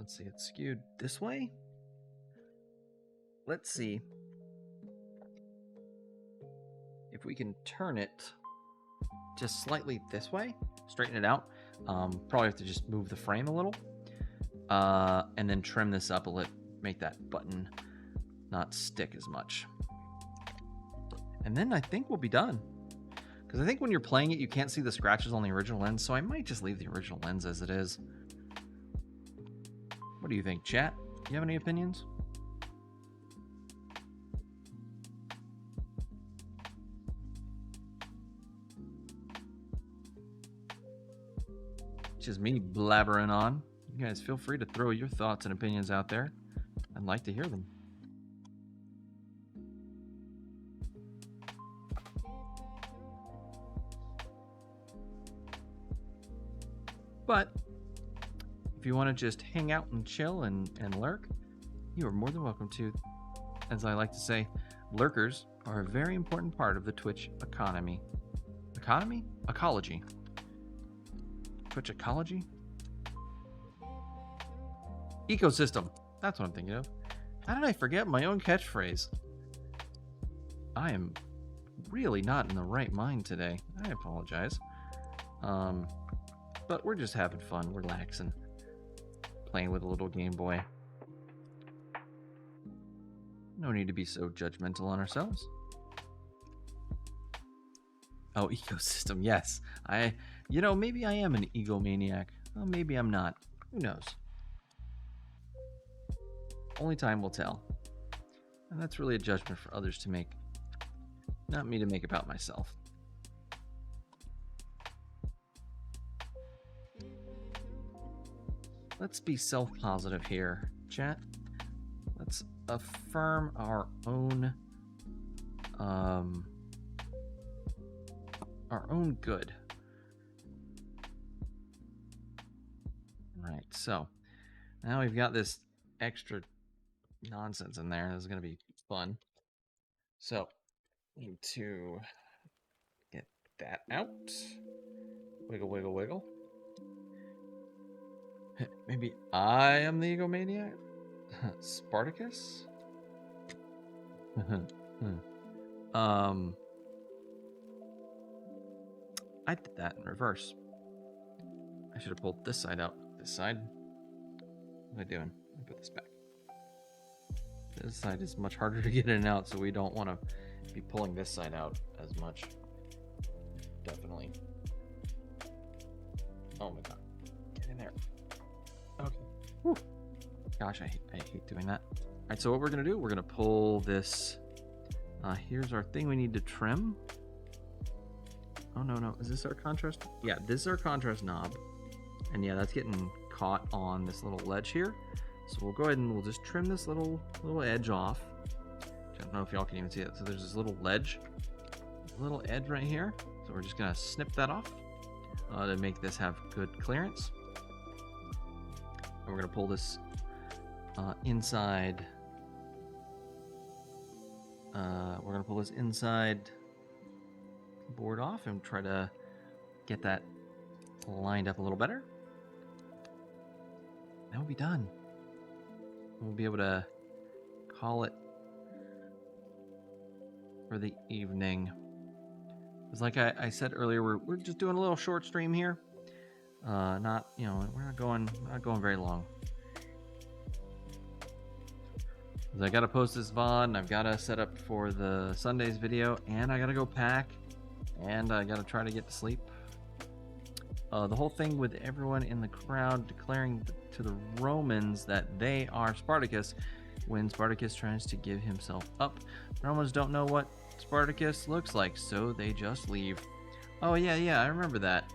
see, it's skewed this way. Let's see if we can turn it just slightly this way, straighten it out. Probably have to just move the frame a little, and then trim this up a little, make that button not stick as much. And then I think we'll be done. Because I think when you're playing it, you can't see the scratches on the original lens, so I might just leave the original lens as it is. What do you think, chat? Do you have any opinions? It's just me blabbering on. You guys feel free to throw your thoughts and opinions out there. I'd like to hear them. But if you want to just hang out and chill and lurk, you are more than welcome to. As I like to say, lurkers are a very important part of the Twitch economy. Economy? Ecology. Twitch ecology? Ecosystem. That's what I'm thinking of. How did I forget my own catchphrase? I am really not in the right mind today. I apologize. But we're just having fun, relaxing, playing with a little Game Boy. No need to be so judgmental on ourselves. Oh, ecosystem, yes. Maybe I am an egomaniac. Well, maybe I'm not. Who knows? Only time will tell. And that's really a judgment for others to make, not me to make about myself. Let's be self-positive here, chat. Let's affirm our own good. Right, so now we've got this extra nonsense in there. This is going to be fun. So, need to get that out. Wiggle, wiggle, wiggle. Maybe I am the egomaniac? Spartacus? I did that in reverse. I should have pulled this side out. This side? What am I doing? Let me put this back. This side is much harder to get in and out, so we don't want to be pulling this side out as much. Definitely. Oh my god. Get in there. Okay. Whew. Gosh, I hate doing that. Alright, so what we're going to do, we're going to pull this. Here's our thing we need to trim. Oh, no. Is this our contrast? Yeah, this is our contrast knob. And yeah, that's getting caught on this little ledge here. So we'll go ahead and we'll just trim this little edge off. I don't know if y'all can even see it. So there's this little ledge, little edge right here. So we're just going to snip that off to make this have good clearance. And we're going to pull this inside. We're going to pull this inside board off and try to get that lined up a little better. Then we'll be done. We'll be able to call it for the evening. It's like I said earlier, we're just doing a little short stream here. Not, you know, we're not going very long. I got to post this VOD, and I've got to set up for the Sunday's video, and I got to go pack, and I got to try to get to sleep. The whole thing with everyone in the crowd declaring to the Romans that they are Spartacus when Spartacus tries to give himself up. The Romans don't know what Spartacus looks like, so they just leave. Oh, yeah, I remember that.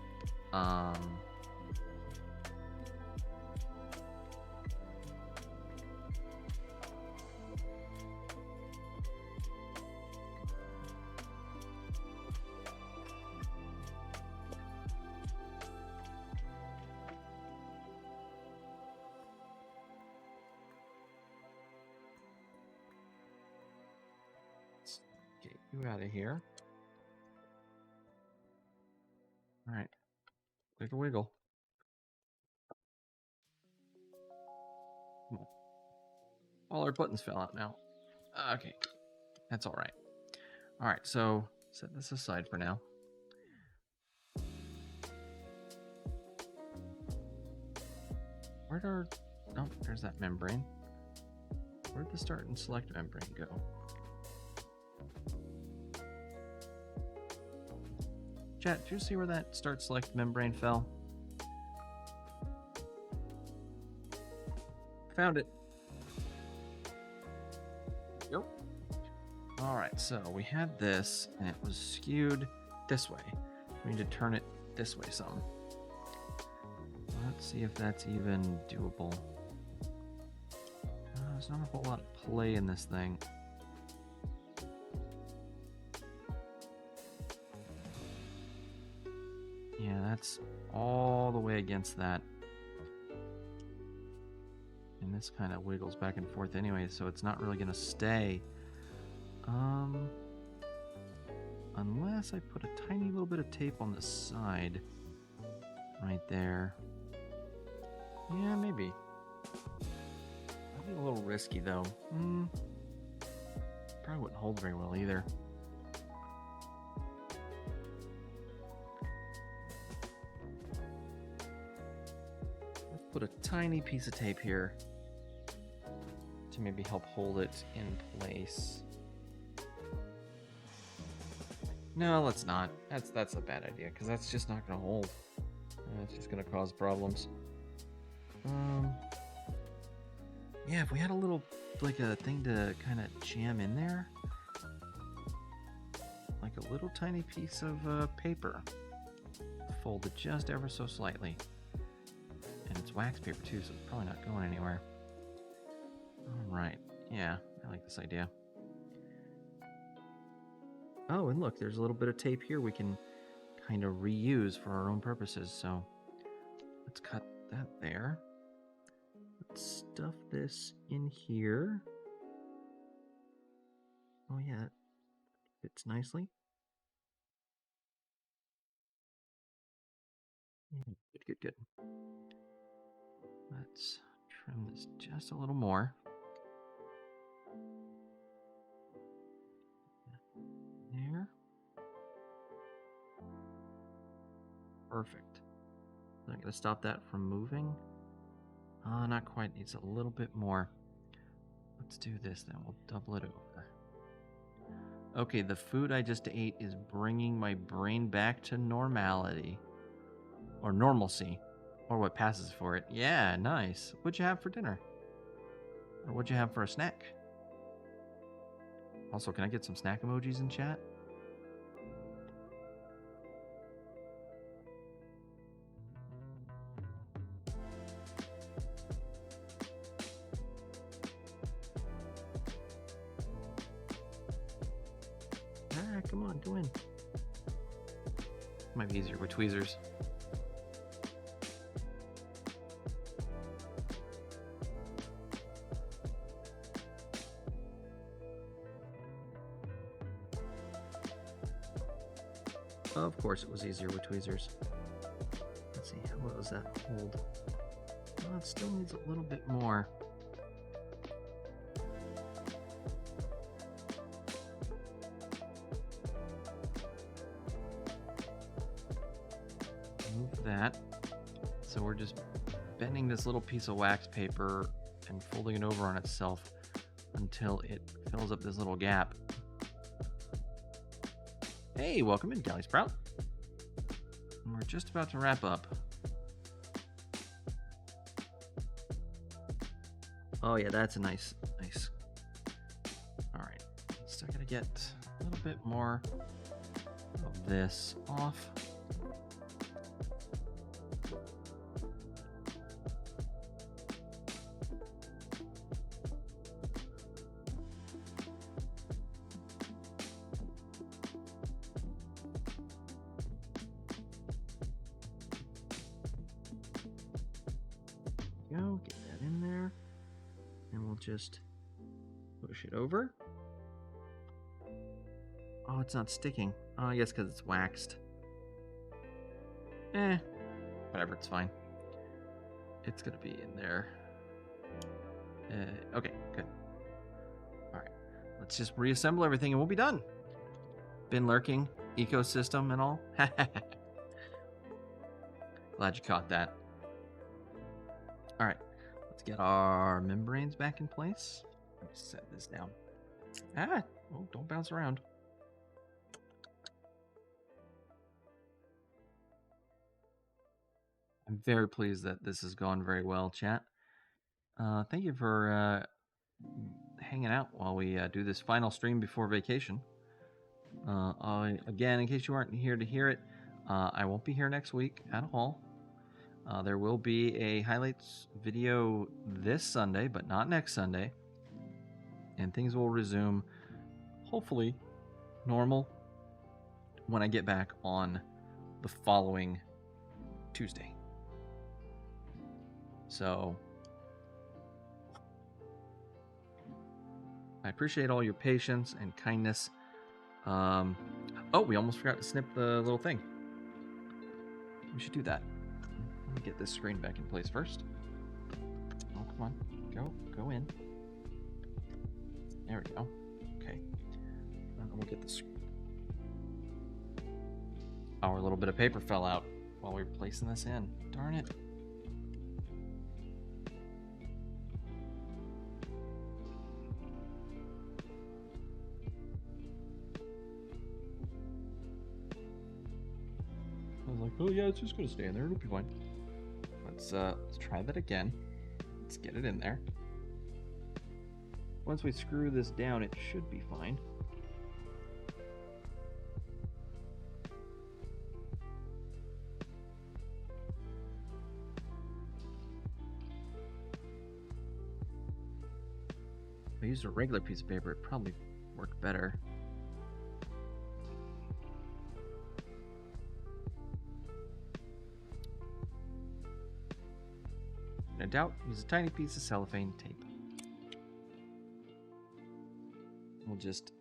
You out of here. All right. Wiggle, wiggle. Come on. All our buttons fell out now. Okay. That's all right. All right, so set this aside for now. Where'd our... Oh, there's that membrane. Where'd the start and select membrane go? Chat, did you see where that start select membrane fell? Found it. Yep. Alright, so we had this, and it was skewed this way. We need to turn it this way some. Let's see if that's even doable. There's not a whole lot of play in this thing. Yeah, that's all the way against that. And this kind of wiggles back and forth anyway, so it's not really going to stay. Unless I put a tiny little bit of tape on the side. Right there. Yeah, maybe. That'd be a little risky, though. Probably wouldn't hold very well either. Put a tiny piece of tape here to maybe help hold it in place. No, let's not. That's a bad idea, because that's just not going to hold. It's just going to cause problems. Yeah, if we had a little, like a thing to kind of jam in there. Like a little tiny piece of paper. Folded just ever so slightly. And it's wax paper too, so it's probably not going anywhere. Alright, yeah, I like this idea. Oh, and look, there's a little bit of tape here we can kind of reuse for our own purposes, so let's cut that there. Let's stuff this in here. Oh yeah, it fits nicely. Good, good, good. Let's trim this just a little more. There. Perfect. I'm going to stop that from moving. Not quite. Needs a little bit more. Let's do this then. We'll double it over. Okay, the food I just ate is bringing my brain back to normality. Or normalcy. Or what passes for it. Yeah, nice. What'd you have for dinner? Or what'd you have for a snack? Also, can I get some snack emojis in chat? Come on, go in. Might be easier with tweezers. Of course it was easier with tweezers. Let's see, what was that hold? Oh, it still needs a little bit more. Move that. So we're just bending this little piece of wax paper and folding it over on itself until it fills up this little gap. Hey, welcome in, Galley Sprout. And we're just about to wrap up. Oh yeah, that's a nice. All right, still gotta get a little bit more of this off. Go, get that in there, and we'll just push it over. Oh, it's not sticking. Oh, I guess because it's waxed. Whatever, it's fine. It's gonna be in there. Okay, good. All right, let's just reassemble everything and we'll be done. Been lurking, ecosystem and all. Glad you caught that. All right, let's get our membranes back in place. Let me set this down. Oh, don't bounce around. I'm very pleased that this has gone very well, chat. Thank you for hanging out while we do this final stream before vacation. Again, in case you aren't here to hear it, I won't be here next week at all. There will be a highlights video this Sunday, but not next Sunday. And things will resume, hopefully, normal when I get back on the following Tuesday. So, I appreciate all your patience and kindness. Oh, we almost forgot to snip the little thing. We should do that. Let me get this screen back in place first. Oh, come on. Go in. There we go. Okay. And we'll get this. Our little bit of paper fell out while we were placing this in. Darn it. I was like, oh yeah, it's just gonna stay in there. It'll be fine. Let's try that again. Let's get it in there. Once we screw this down, it should be fine. If I used a regular piece of paper, it probably worked better. In doubt, use a tiny piece of cellophane tape. We'll just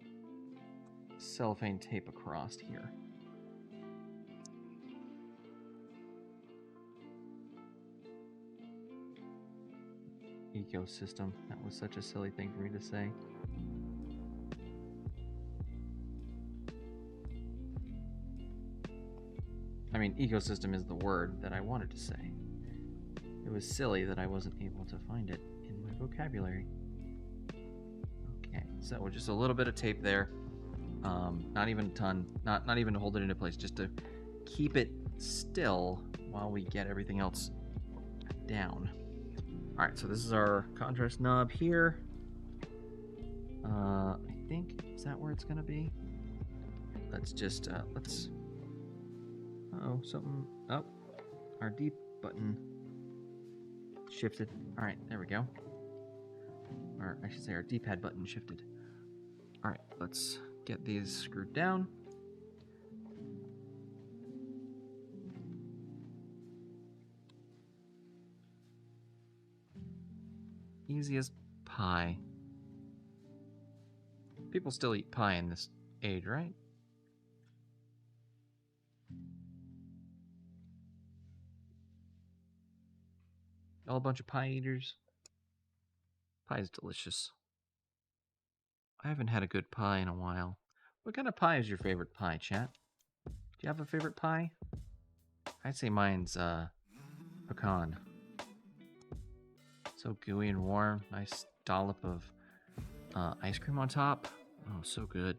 cellophane tape across here. Ecosystem. That was such a silly thing for me to say. I mean, ecosystem is the word that I wanted to say. It was silly that I wasn't able to find it in my vocabulary. Okay, so just a little bit of tape there. Not even a ton. Not even to hold it into place, just to keep it still while we get everything else down. Alright, so this is our contrast knob here. I think, is that where it's gonna be? Let's just, let's... Uh-oh, something... Oh, our deep button shifted. Alright, there we go. Or I should say our D-pad button shifted. Alright, let's get these screwed down. Easy as pie. People still eat pie in this age, right? All a bunch of pie eaters. Pie is delicious. I haven't had a good pie in a while. What kind of pie is your favorite pie, chat? Do you have a favorite pie? I'd say mine's pecan. So gooey and warm. Nice dollop of ice cream on top. Oh, so good.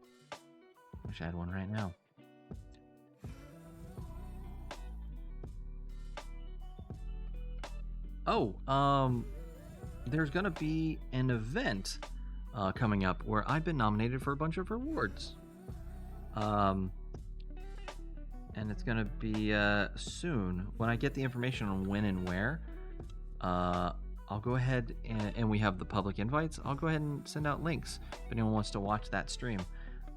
Wish I had one right now. Oh, there's gonna be an event coming up where I've been nominated for a bunch of rewards. And it's gonna be soon. When I get the information on when and where, I'll go ahead and we have the public invites. I'll go ahead and send out links if anyone wants to watch that stream.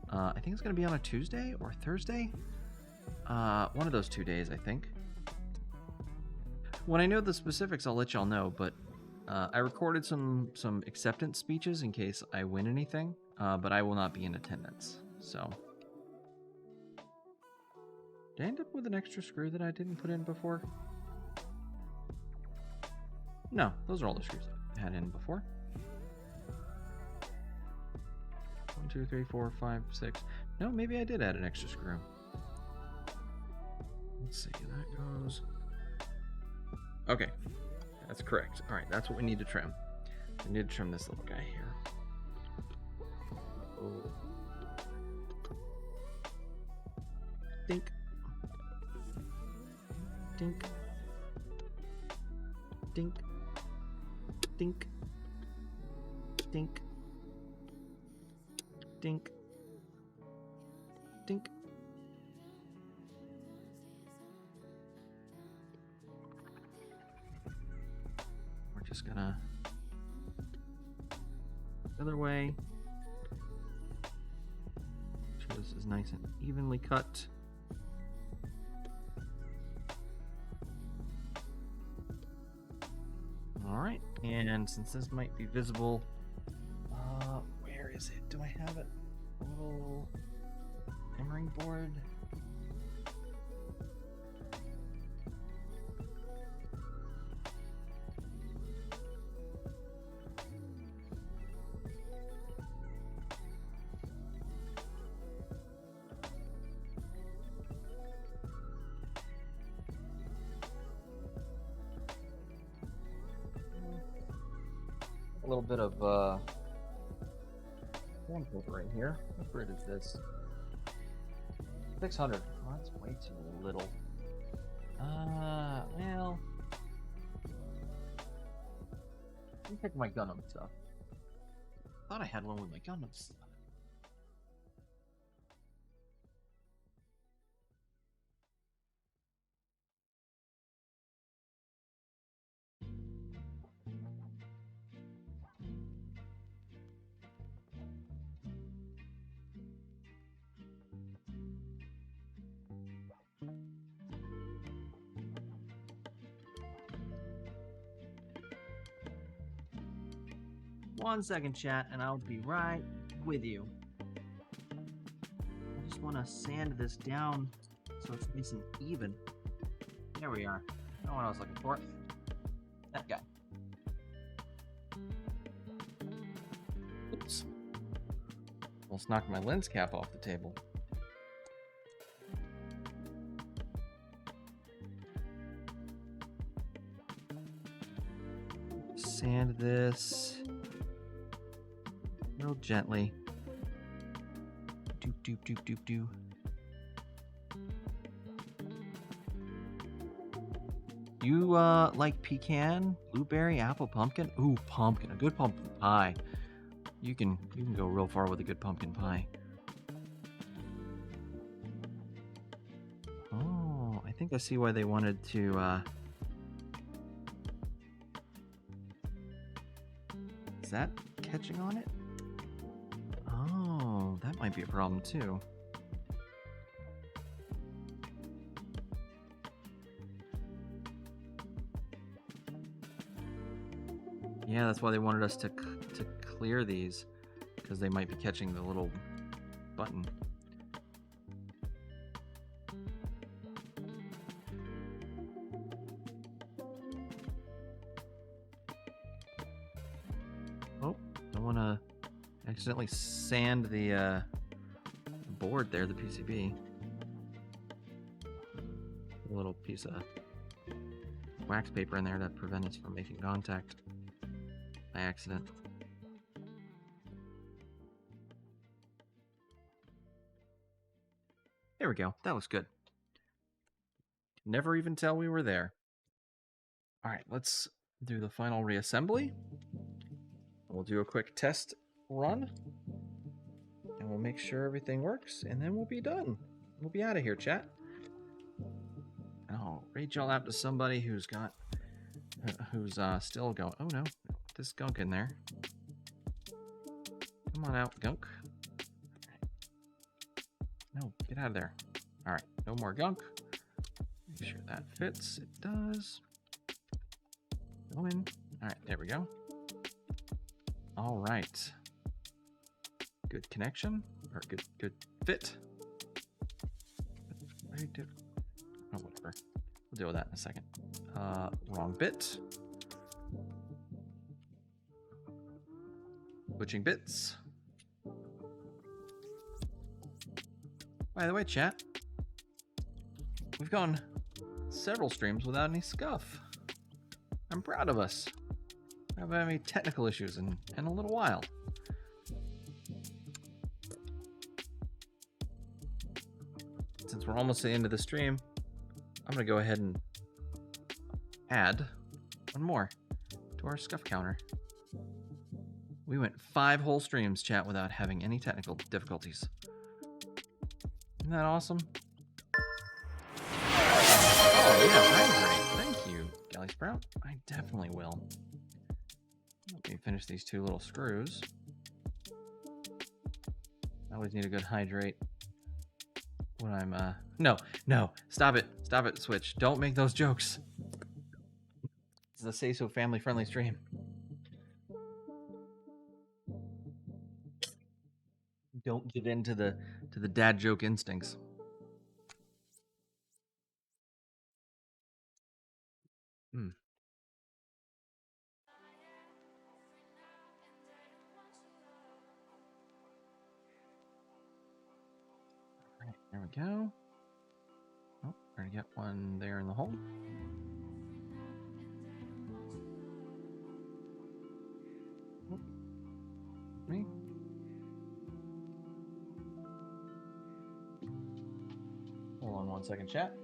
I think it's gonna be on a Tuesday or Thursday. One of those 2 days, I think. When I know the specifics, I'll let y'all know, but I recorded some acceptance speeches in case I win anything, but I will not be in attendance, so. Did I end up with an extra screw that I didn't put in before? No, those are all the screws I had in before. 1, 2, 3, 4, 5, 6. No, maybe I did add an extra screw. Let's see, that goes... Okay, that's correct. All right, that's what we need to trim. We need to trim this little guy here. Oh. Dink. Dink. Dink. Dink. Dink. Dink. Dink. We're just gonna the other way. Make sure this is nice and evenly cut. Alright, and since this might be visible, where is it? Do I have it? A little hammering board? A little bit of paper right here. What grid is this? 600. Oh, that's way too little. Well, let me pick my Gundam stuff. thought I had one with my Gundams. One second, chat, and I'll be right with you. I just want to sand this down so it's nice and even. There we are. Not what I was looking for. That guy. Oops. Almost knocked my lens cap off the table. Sand this real gently. Doop doop doop doop doop. You like pecan, blueberry, apple, pumpkin? Ooh, pumpkin, a good pumpkin pie. You can go real far with a good pumpkin pie. Oh, I think I see why they wanted to Is that catching on it? Oh, that might be a problem too. Yeah, that's why they wanted us to clear these, because they might be catching the little button. Oh, don't want to accidentally sand the board there, the PCB. A little piece of wax paper in there to prevent us from making contact by accident. There we go. That looks good. Never even tell we were there. All right, let's do the final reassembly. We'll do a quick test run, and we'll make sure everything works, and then we'll be done. We'll be out of here, chat. And I'll read y'all out to somebody who's still going. Oh no, this gunk in there. Come on out, gunk. No, get out of there. All right, no more gunk. Make sure that fits. It does. Go in. All right, there we go. All right. Good connection, or good fit. Oh, whatever. We'll deal with that in a second. Wrong bit. Switching bits. By the way, chat, we've gone several streams without any scuff. I'm proud of us. I haven't had any technical issues in a little while. Since we're almost to the end of the stream, I'm going to go ahead and add one more to our scuff counter. We went 5 whole streams, chat, without having any technical difficulties. Isn't that awesome? Oh yeah, great. Thank you, Galley Sprout. I definitely will. Let me finish these 2 little screws. I always need a good hydrate when I'm no, stop it, Switch. Don't make those jokes. This is a Say So family friendly stream. Don't give in to the dad joke instincts. All right, there we go. Oh, we're gonna get one there in the hole. Oh, me. Hold on 1 second, chat.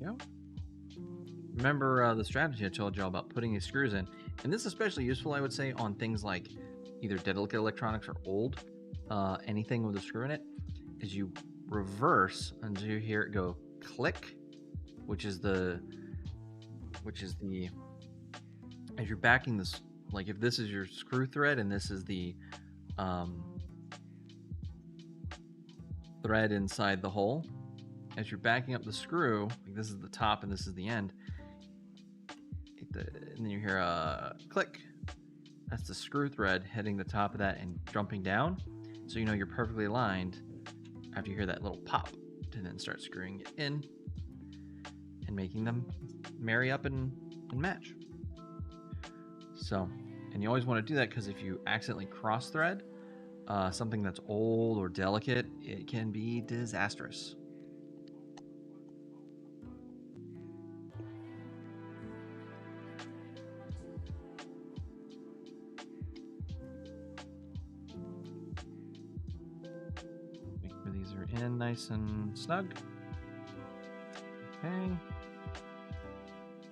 go. Remember the strategy I told y'all about putting these screws in, and this is especially useful, I would say, on things like either delicate electronics or old, anything with a screw in it, is you reverse until you hear it go click, which is the as you're backing this, like if this is your screw thread and this is the thread inside the hole, as you're backing up the screw, like this is the top and this is the end, and then you hear a click. That's the screw thread hitting the top of that and jumping down, so you know you're perfectly aligned after you hear that little pop, and then start screwing it in and making them marry up and match. So, and you always want to do that because if you accidentally cross thread something that's old or delicate, it can be disastrous. Make sure these are in nice and snug. Okay.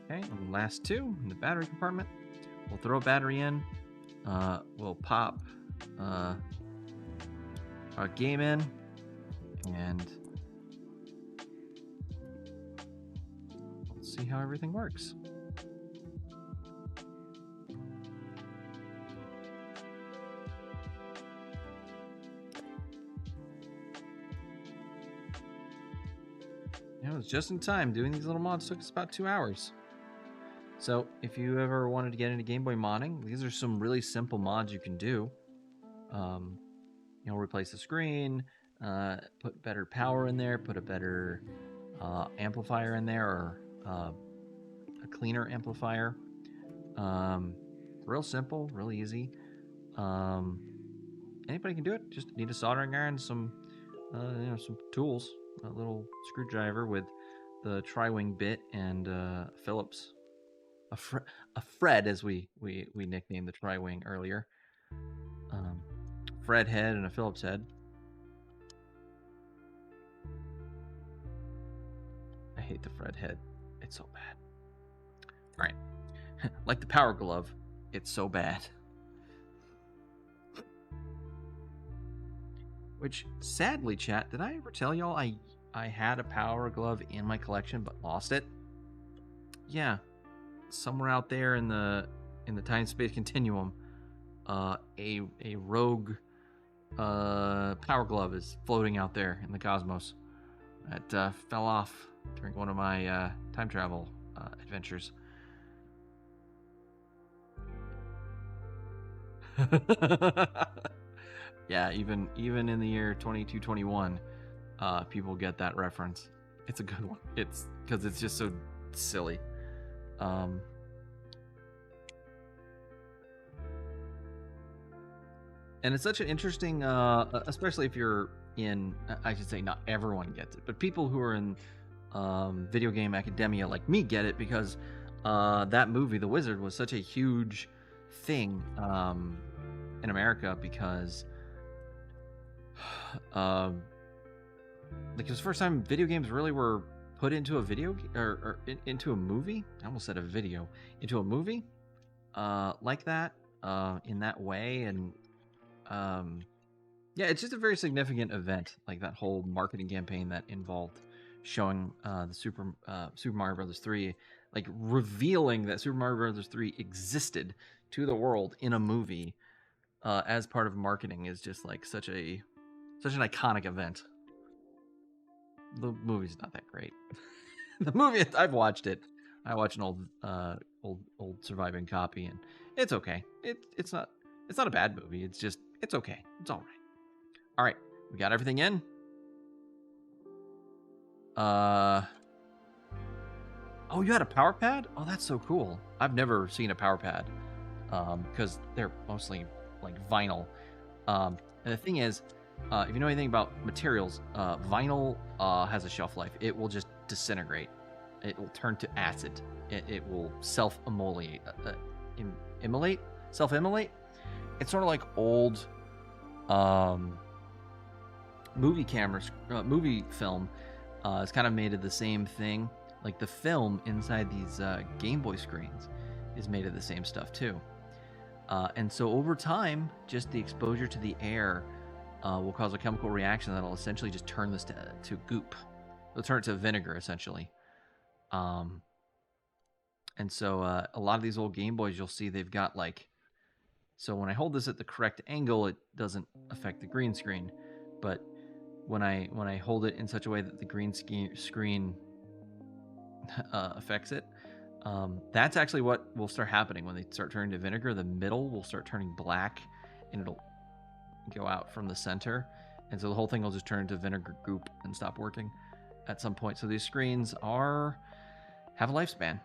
Okay, and last two in the battery compartment. We'll throw a battery in. We'll pop our game in, and let's see how everything works. It was just in time. Doing these little mods took us about 2 hours. So if you ever wanted to get into Game Boy modding, these are some really simple mods you can do. Replace the screen, put better power in there, put a better amplifier in there, or a cleaner amplifier. Real simple, really easy. Anybody can do it. Just need a soldering iron, some tools, a little screwdriver with the tri-wing bit, and Phillips. A Fred, as we nicknamed the tri-wing earlier. Fred head and a Phillips head. I hate the Fred head. It's so bad. All right. Like the Power Glove, it's so bad. Which, sadly, chat, did I ever tell y'all I had a Power Glove in my collection but lost it? Yeah. Somewhere out there in the time-space continuum, a rogue Power Glove is floating out there in the cosmos. It fell off during one of my time travel adventures. Yeah, even in the year 2221, people get that reference. It's a good one. It's because it's just so silly. And it's such an interesting, especially if you're in, I should say not everyone gets it, but people who are in video game academia like me get it, because that movie, The Wizard, was such a huge thing in America, because like it was the first time video games really were put into a video or into a movie. I almost said a video, into a movie like that, in that way. And yeah, it's just a very significant event, like that whole marketing campaign that involved showing the Super Mario Brothers 3, like revealing that Super Mario Brothers 3 existed to the world in a movie as part of marketing, is just like such an iconic event. The movie's not that great. The movie, I've watched it. I watched an old surviving copy, and it's okay. It's not a bad movie. It's okay. It's all right. All right, we got everything in. Oh, you had a power pad? Oh, that's so cool. I've never seen a power pad, because they're mostly like vinyl. And the thing is, if you know anything about materials, vinyl has a shelf life. It will just disintegrate. It will turn to acid. It will self-immolate. Self-immolate? It's sort of like old movie cameras, movie film is kind of made of the same thing. Like the film inside these Game Boy screens is made of the same stuff too. And so over time, just the exposure to the air will cause a chemical reaction that'll essentially just turn this to goop. It'll turn it to vinegar, essentially. And so a lot of these old Game Boys, you'll see they've got like... So when I hold this at the correct angle, it doesn't affect the green screen. But when I hold it in such a way that the green screen affects it, that's actually what will start happening when they start turning to vinegar. The middle will start turning black, and it'll go out from the center, and so the whole thing will just turn into vinegar goop and stop working at some point. So these screens have a lifespan,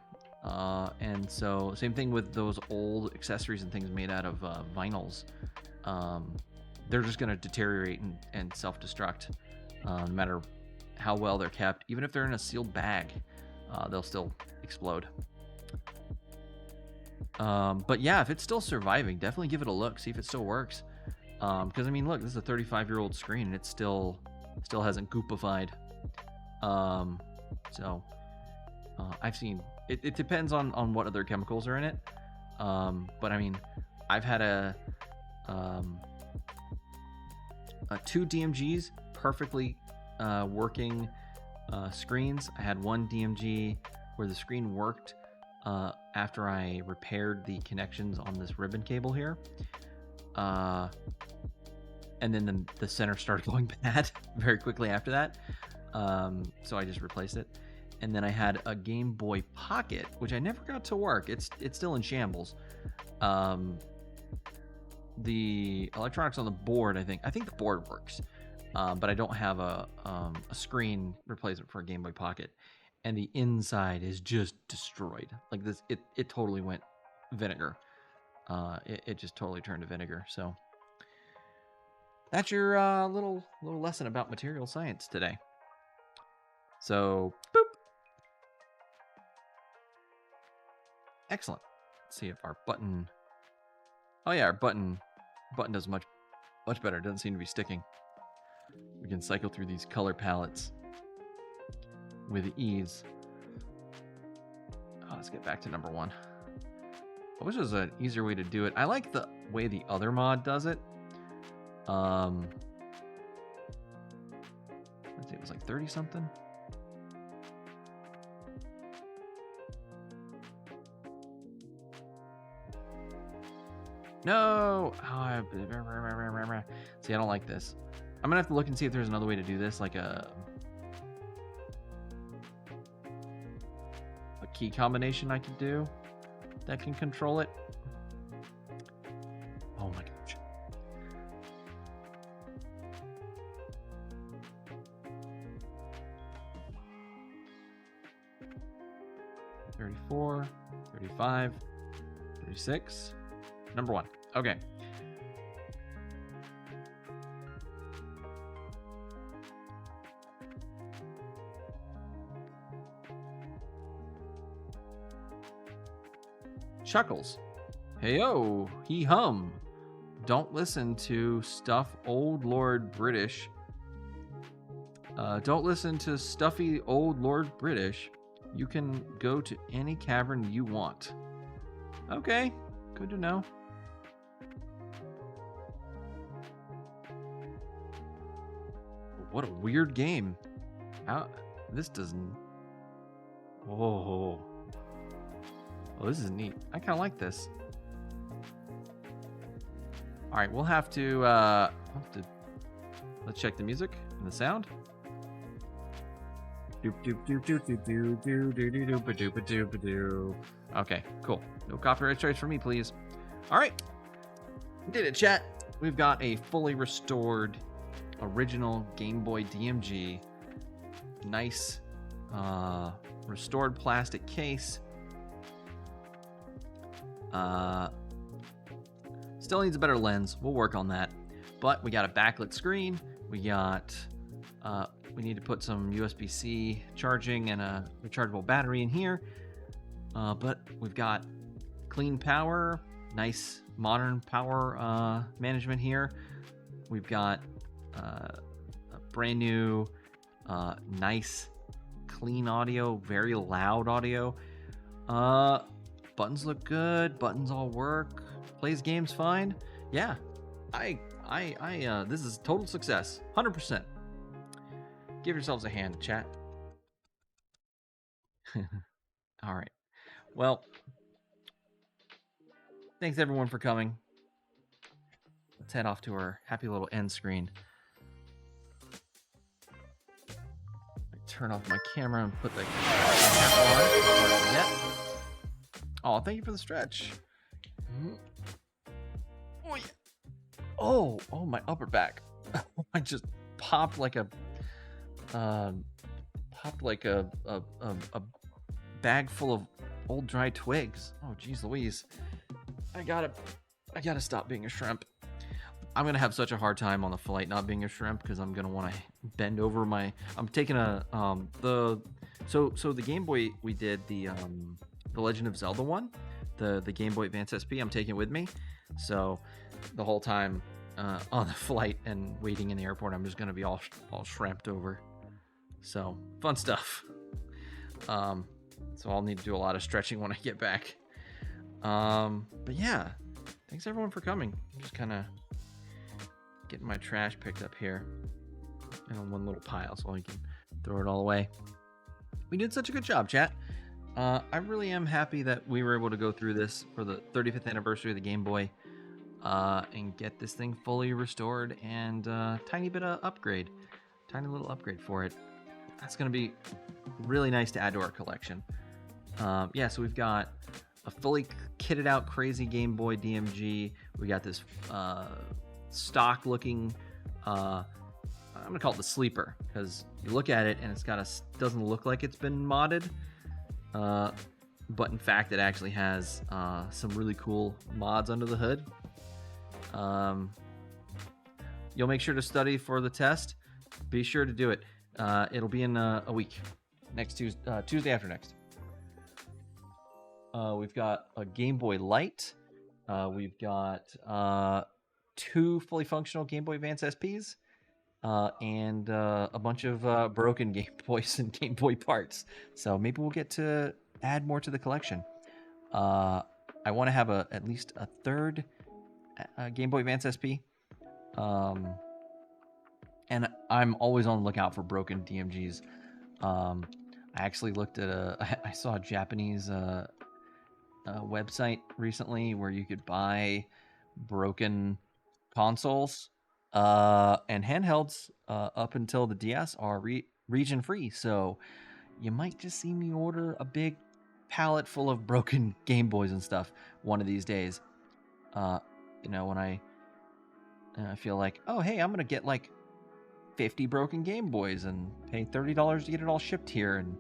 and so same thing with those old accessories and things made out of vinyls. They're just going to deteriorate and self-destruct, no matter how well they're kept. Even if they're in a sealed bag, they'll still explode. But yeah, if it's still surviving, definitely give it a look, see if it still works. Because I mean, look, this is a 35-year-old screen and it still hasn't goopified. So I've seen it depends on what other chemicals are in it. But I mean, I've had two DMGs perfectly working screens. I had one DMG where the screen worked after I repaired the connections on this ribbon cable here. And then the center started going bad very quickly after that. So I just replaced it. And then I had a Game Boy Pocket, which I never got to work. It's still in shambles. The electronics on the board, I think the board works. But I don't have a screen replacement for a Game Boy Pocket. And the inside is just destroyed. Like this, it totally went vinegar. It just totally turned to vinegar. So that's your little lesson about material science today. So, boop. Excellent. Let's see if our button... Oh yeah, our button does much better. It doesn't seem to be sticking. We can cycle through these color palettes with ease. Oh, let's get back to number 1. I wish there was an easier way to do it. I like the way the other mod does it. Let's see, it was like 30 something. No! Oh, see, I don't like this. I'm gonna have to look and see if there's another way to do this, like a key combination I could do that can control it. Oh my gosh. $34, $35, $36. Number 1. Okay. Chuckles. Heyo, he hum. Don't listen to stuff old Lord British. Don't listen to stuffy old Lord British. You can go to any cavern you want. Okay, good to know. What a weird game. This doesn't... Whoa. Oh, this is neat. I kind of like this. All right, we'll have to let's check the music and the sound. Okay, cool. No copyright strikes for me, please. All right, did it, chat. We've got a fully restored original Game Boy DMG. Nice restored plastic case. Still needs a better lens. We'll work on that. But we got a backlit screen. We got we need to put some USB-C charging and a rechargeable battery in here. But we've got clean power, nice modern power management here. We've got a brand new nice clean audio, very loud audio. Buttons look good. Buttons all work. Plays games fine. Yeah, this is total success. 100%. Give yourselves a hand, chat. All right. Well, thanks everyone for coming. Let's head off to our happy little end screen. Turn off my camera and put the cap on. Yep. Oh, thank you for the stretch. Oh, yeah. Oh, my upper back. I just popped like a bag full of old dry twigs. Oh, geez Louise. I gotta stop being a shrimp. I'm gonna have such a hard time on the flight not being a shrimp because I'm gonna want to bend over my. I'm taking a So the Game Boy we did the Legend of Zelda one, the Game Boy Advance SP. I'm taking it with me, so the whole time on the flight and waiting in the airport, I'm just gonna be all shrimped over. So fun stuff. So I'll need to do a lot of stretching when I get back. But yeah, thanks everyone for coming. Just kind of getting my trash picked up here in one little pile so I can throw it all away. We did such a good job, chat. I really am happy that we were able to go through this for the 35th anniversary of the Game Boy and get this thing fully restored and tiny little upgrade for it. That's going to be really nice to add to our collection. Yeah, so we've got a fully kitted out crazy Game Boy DMG. We got this stock looking, I'm going to call it the sleeper because you look at it and it's doesn't look like it's been modded. But in fact, it actually has some really cool mods under the hood. You'll make sure to study for the test. Be sure to do it. It'll be in a week, next Tuesday after next. We've got a Game Boy Light. We've got 2 fully functional Game Boy Advance SPs. And a bunch of broken Game Boys and Game Boy parts. So maybe we'll get to add more to the collection. I want to have at least a third Game Boy Advance SP. And I'm always on the lookout for broken DMGs. I actually looked at I saw a Japanese website recently where you could buy broken consoles. And handhelds up until the DS are region free, so you might just see me order a big pallet full of broken Game Boys and stuff one of these days. When I feel like, oh hey, I'm gonna get like 50 broken Game Boys and pay $30 to get it all shipped here, and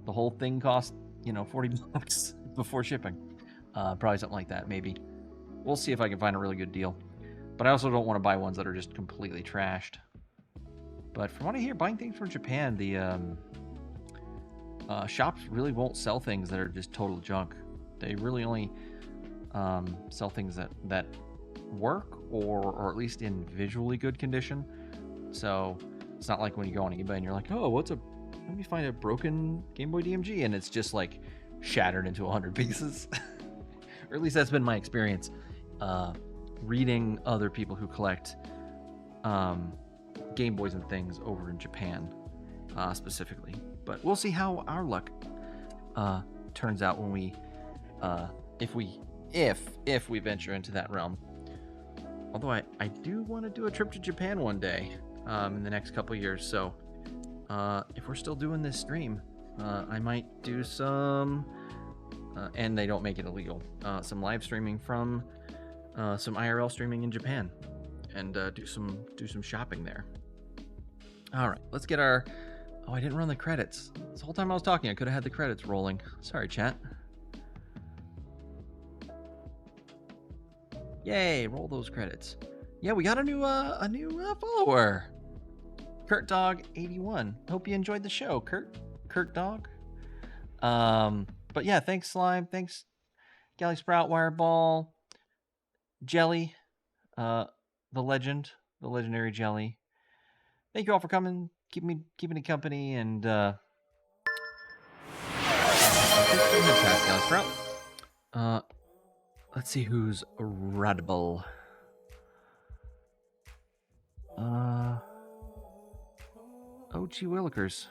the whole thing cost $40 before shipping. Probably something like that, maybe. We'll see if I can find a really good deal. But I also don't want to buy ones that are just completely trashed. But from what I hear, buying things from Japan, the shops really won't sell things that are just total junk. They really only sell things that work or at least in visually good condition. So it's not like when you go on eBay and you're like, oh, let me find a broken Game Boy DMG, and it's just like shattered into 100 pieces. Or at least that's been my experience. Reading other people who collect Game Boys and things over in Japan specifically. But we'll see how our luck turns out when we if we venture into that realm. Although I do want to do a trip to Japan one day in the next couple years, so if we're still doing this stream, I might do some and they don't make it illegal, some live streaming from some IRL streaming in Japan, and do some shopping there. All right, let's get our. Oh, I didn't run the credits. This whole time I was talking, I could have had the credits rolling. Sorry, chat. Yay! Roll those credits. Yeah, we got a new follower, Kurt Dog 81. Hope you enjoyed the show, Kurt Dog. But yeah, thanks Slime, thanks Galley Sprout, Wireball, Jelly, the legendary Jelly. Thank you all for coming, keeping me company, and Let's see who's readable. Oh, gee willikers.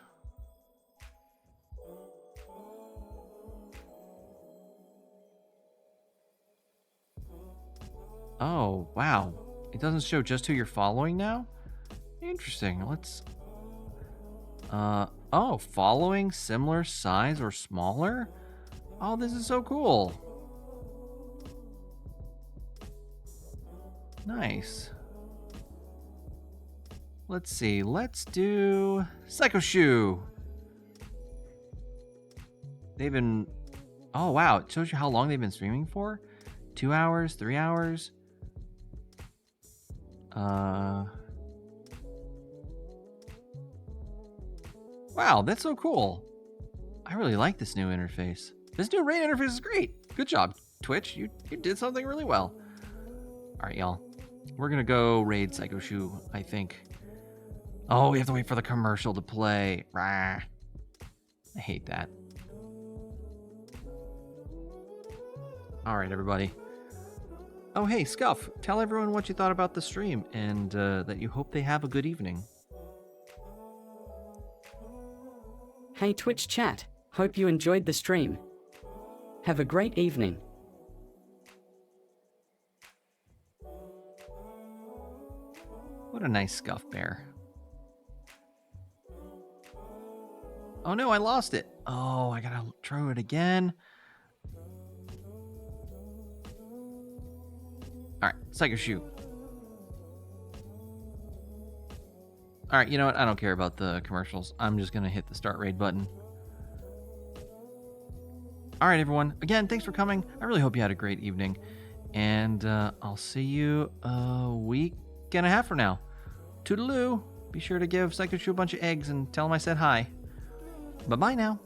Oh, wow. It doesn't show just who you're following now? Interesting. Let's... oh, following similar size or smaller? Oh, this is so cool. Nice. Let's see. Let's do Psycho Shoe. They've been... Oh, wow. It shows you how long they've been streaming for. 2 hours, 3 hours. Wow, that's so cool. I really like this new interface. This new raid interface is great. Good job, Twitch. You did something really well. All right, y'all. We're going to go raid Psycho Shoe, I think. Oh, we have to wait for the commercial to play. Rah. I hate that. All right, everybody. Oh, hey, Scuff. Tell everyone what you thought about the stream and that you hope they have a good evening. Hey, Twitch chat. Hope you enjoyed the stream. Have a great evening. What a nice Scuff bear. Oh no, I lost it. Oh, I gotta throw it again. Alright, Psycho Shoe. Alright, you know what? I don't care about the commercials. I'm just gonna hit the start raid button. Alright, everyone. Again, thanks for coming. I really hope you had a great evening. And I'll see you a week and a half from now. Toodaloo. Be sure to give Psycho Shoe a bunch of eggs and tell him I said hi. Bye-bye now.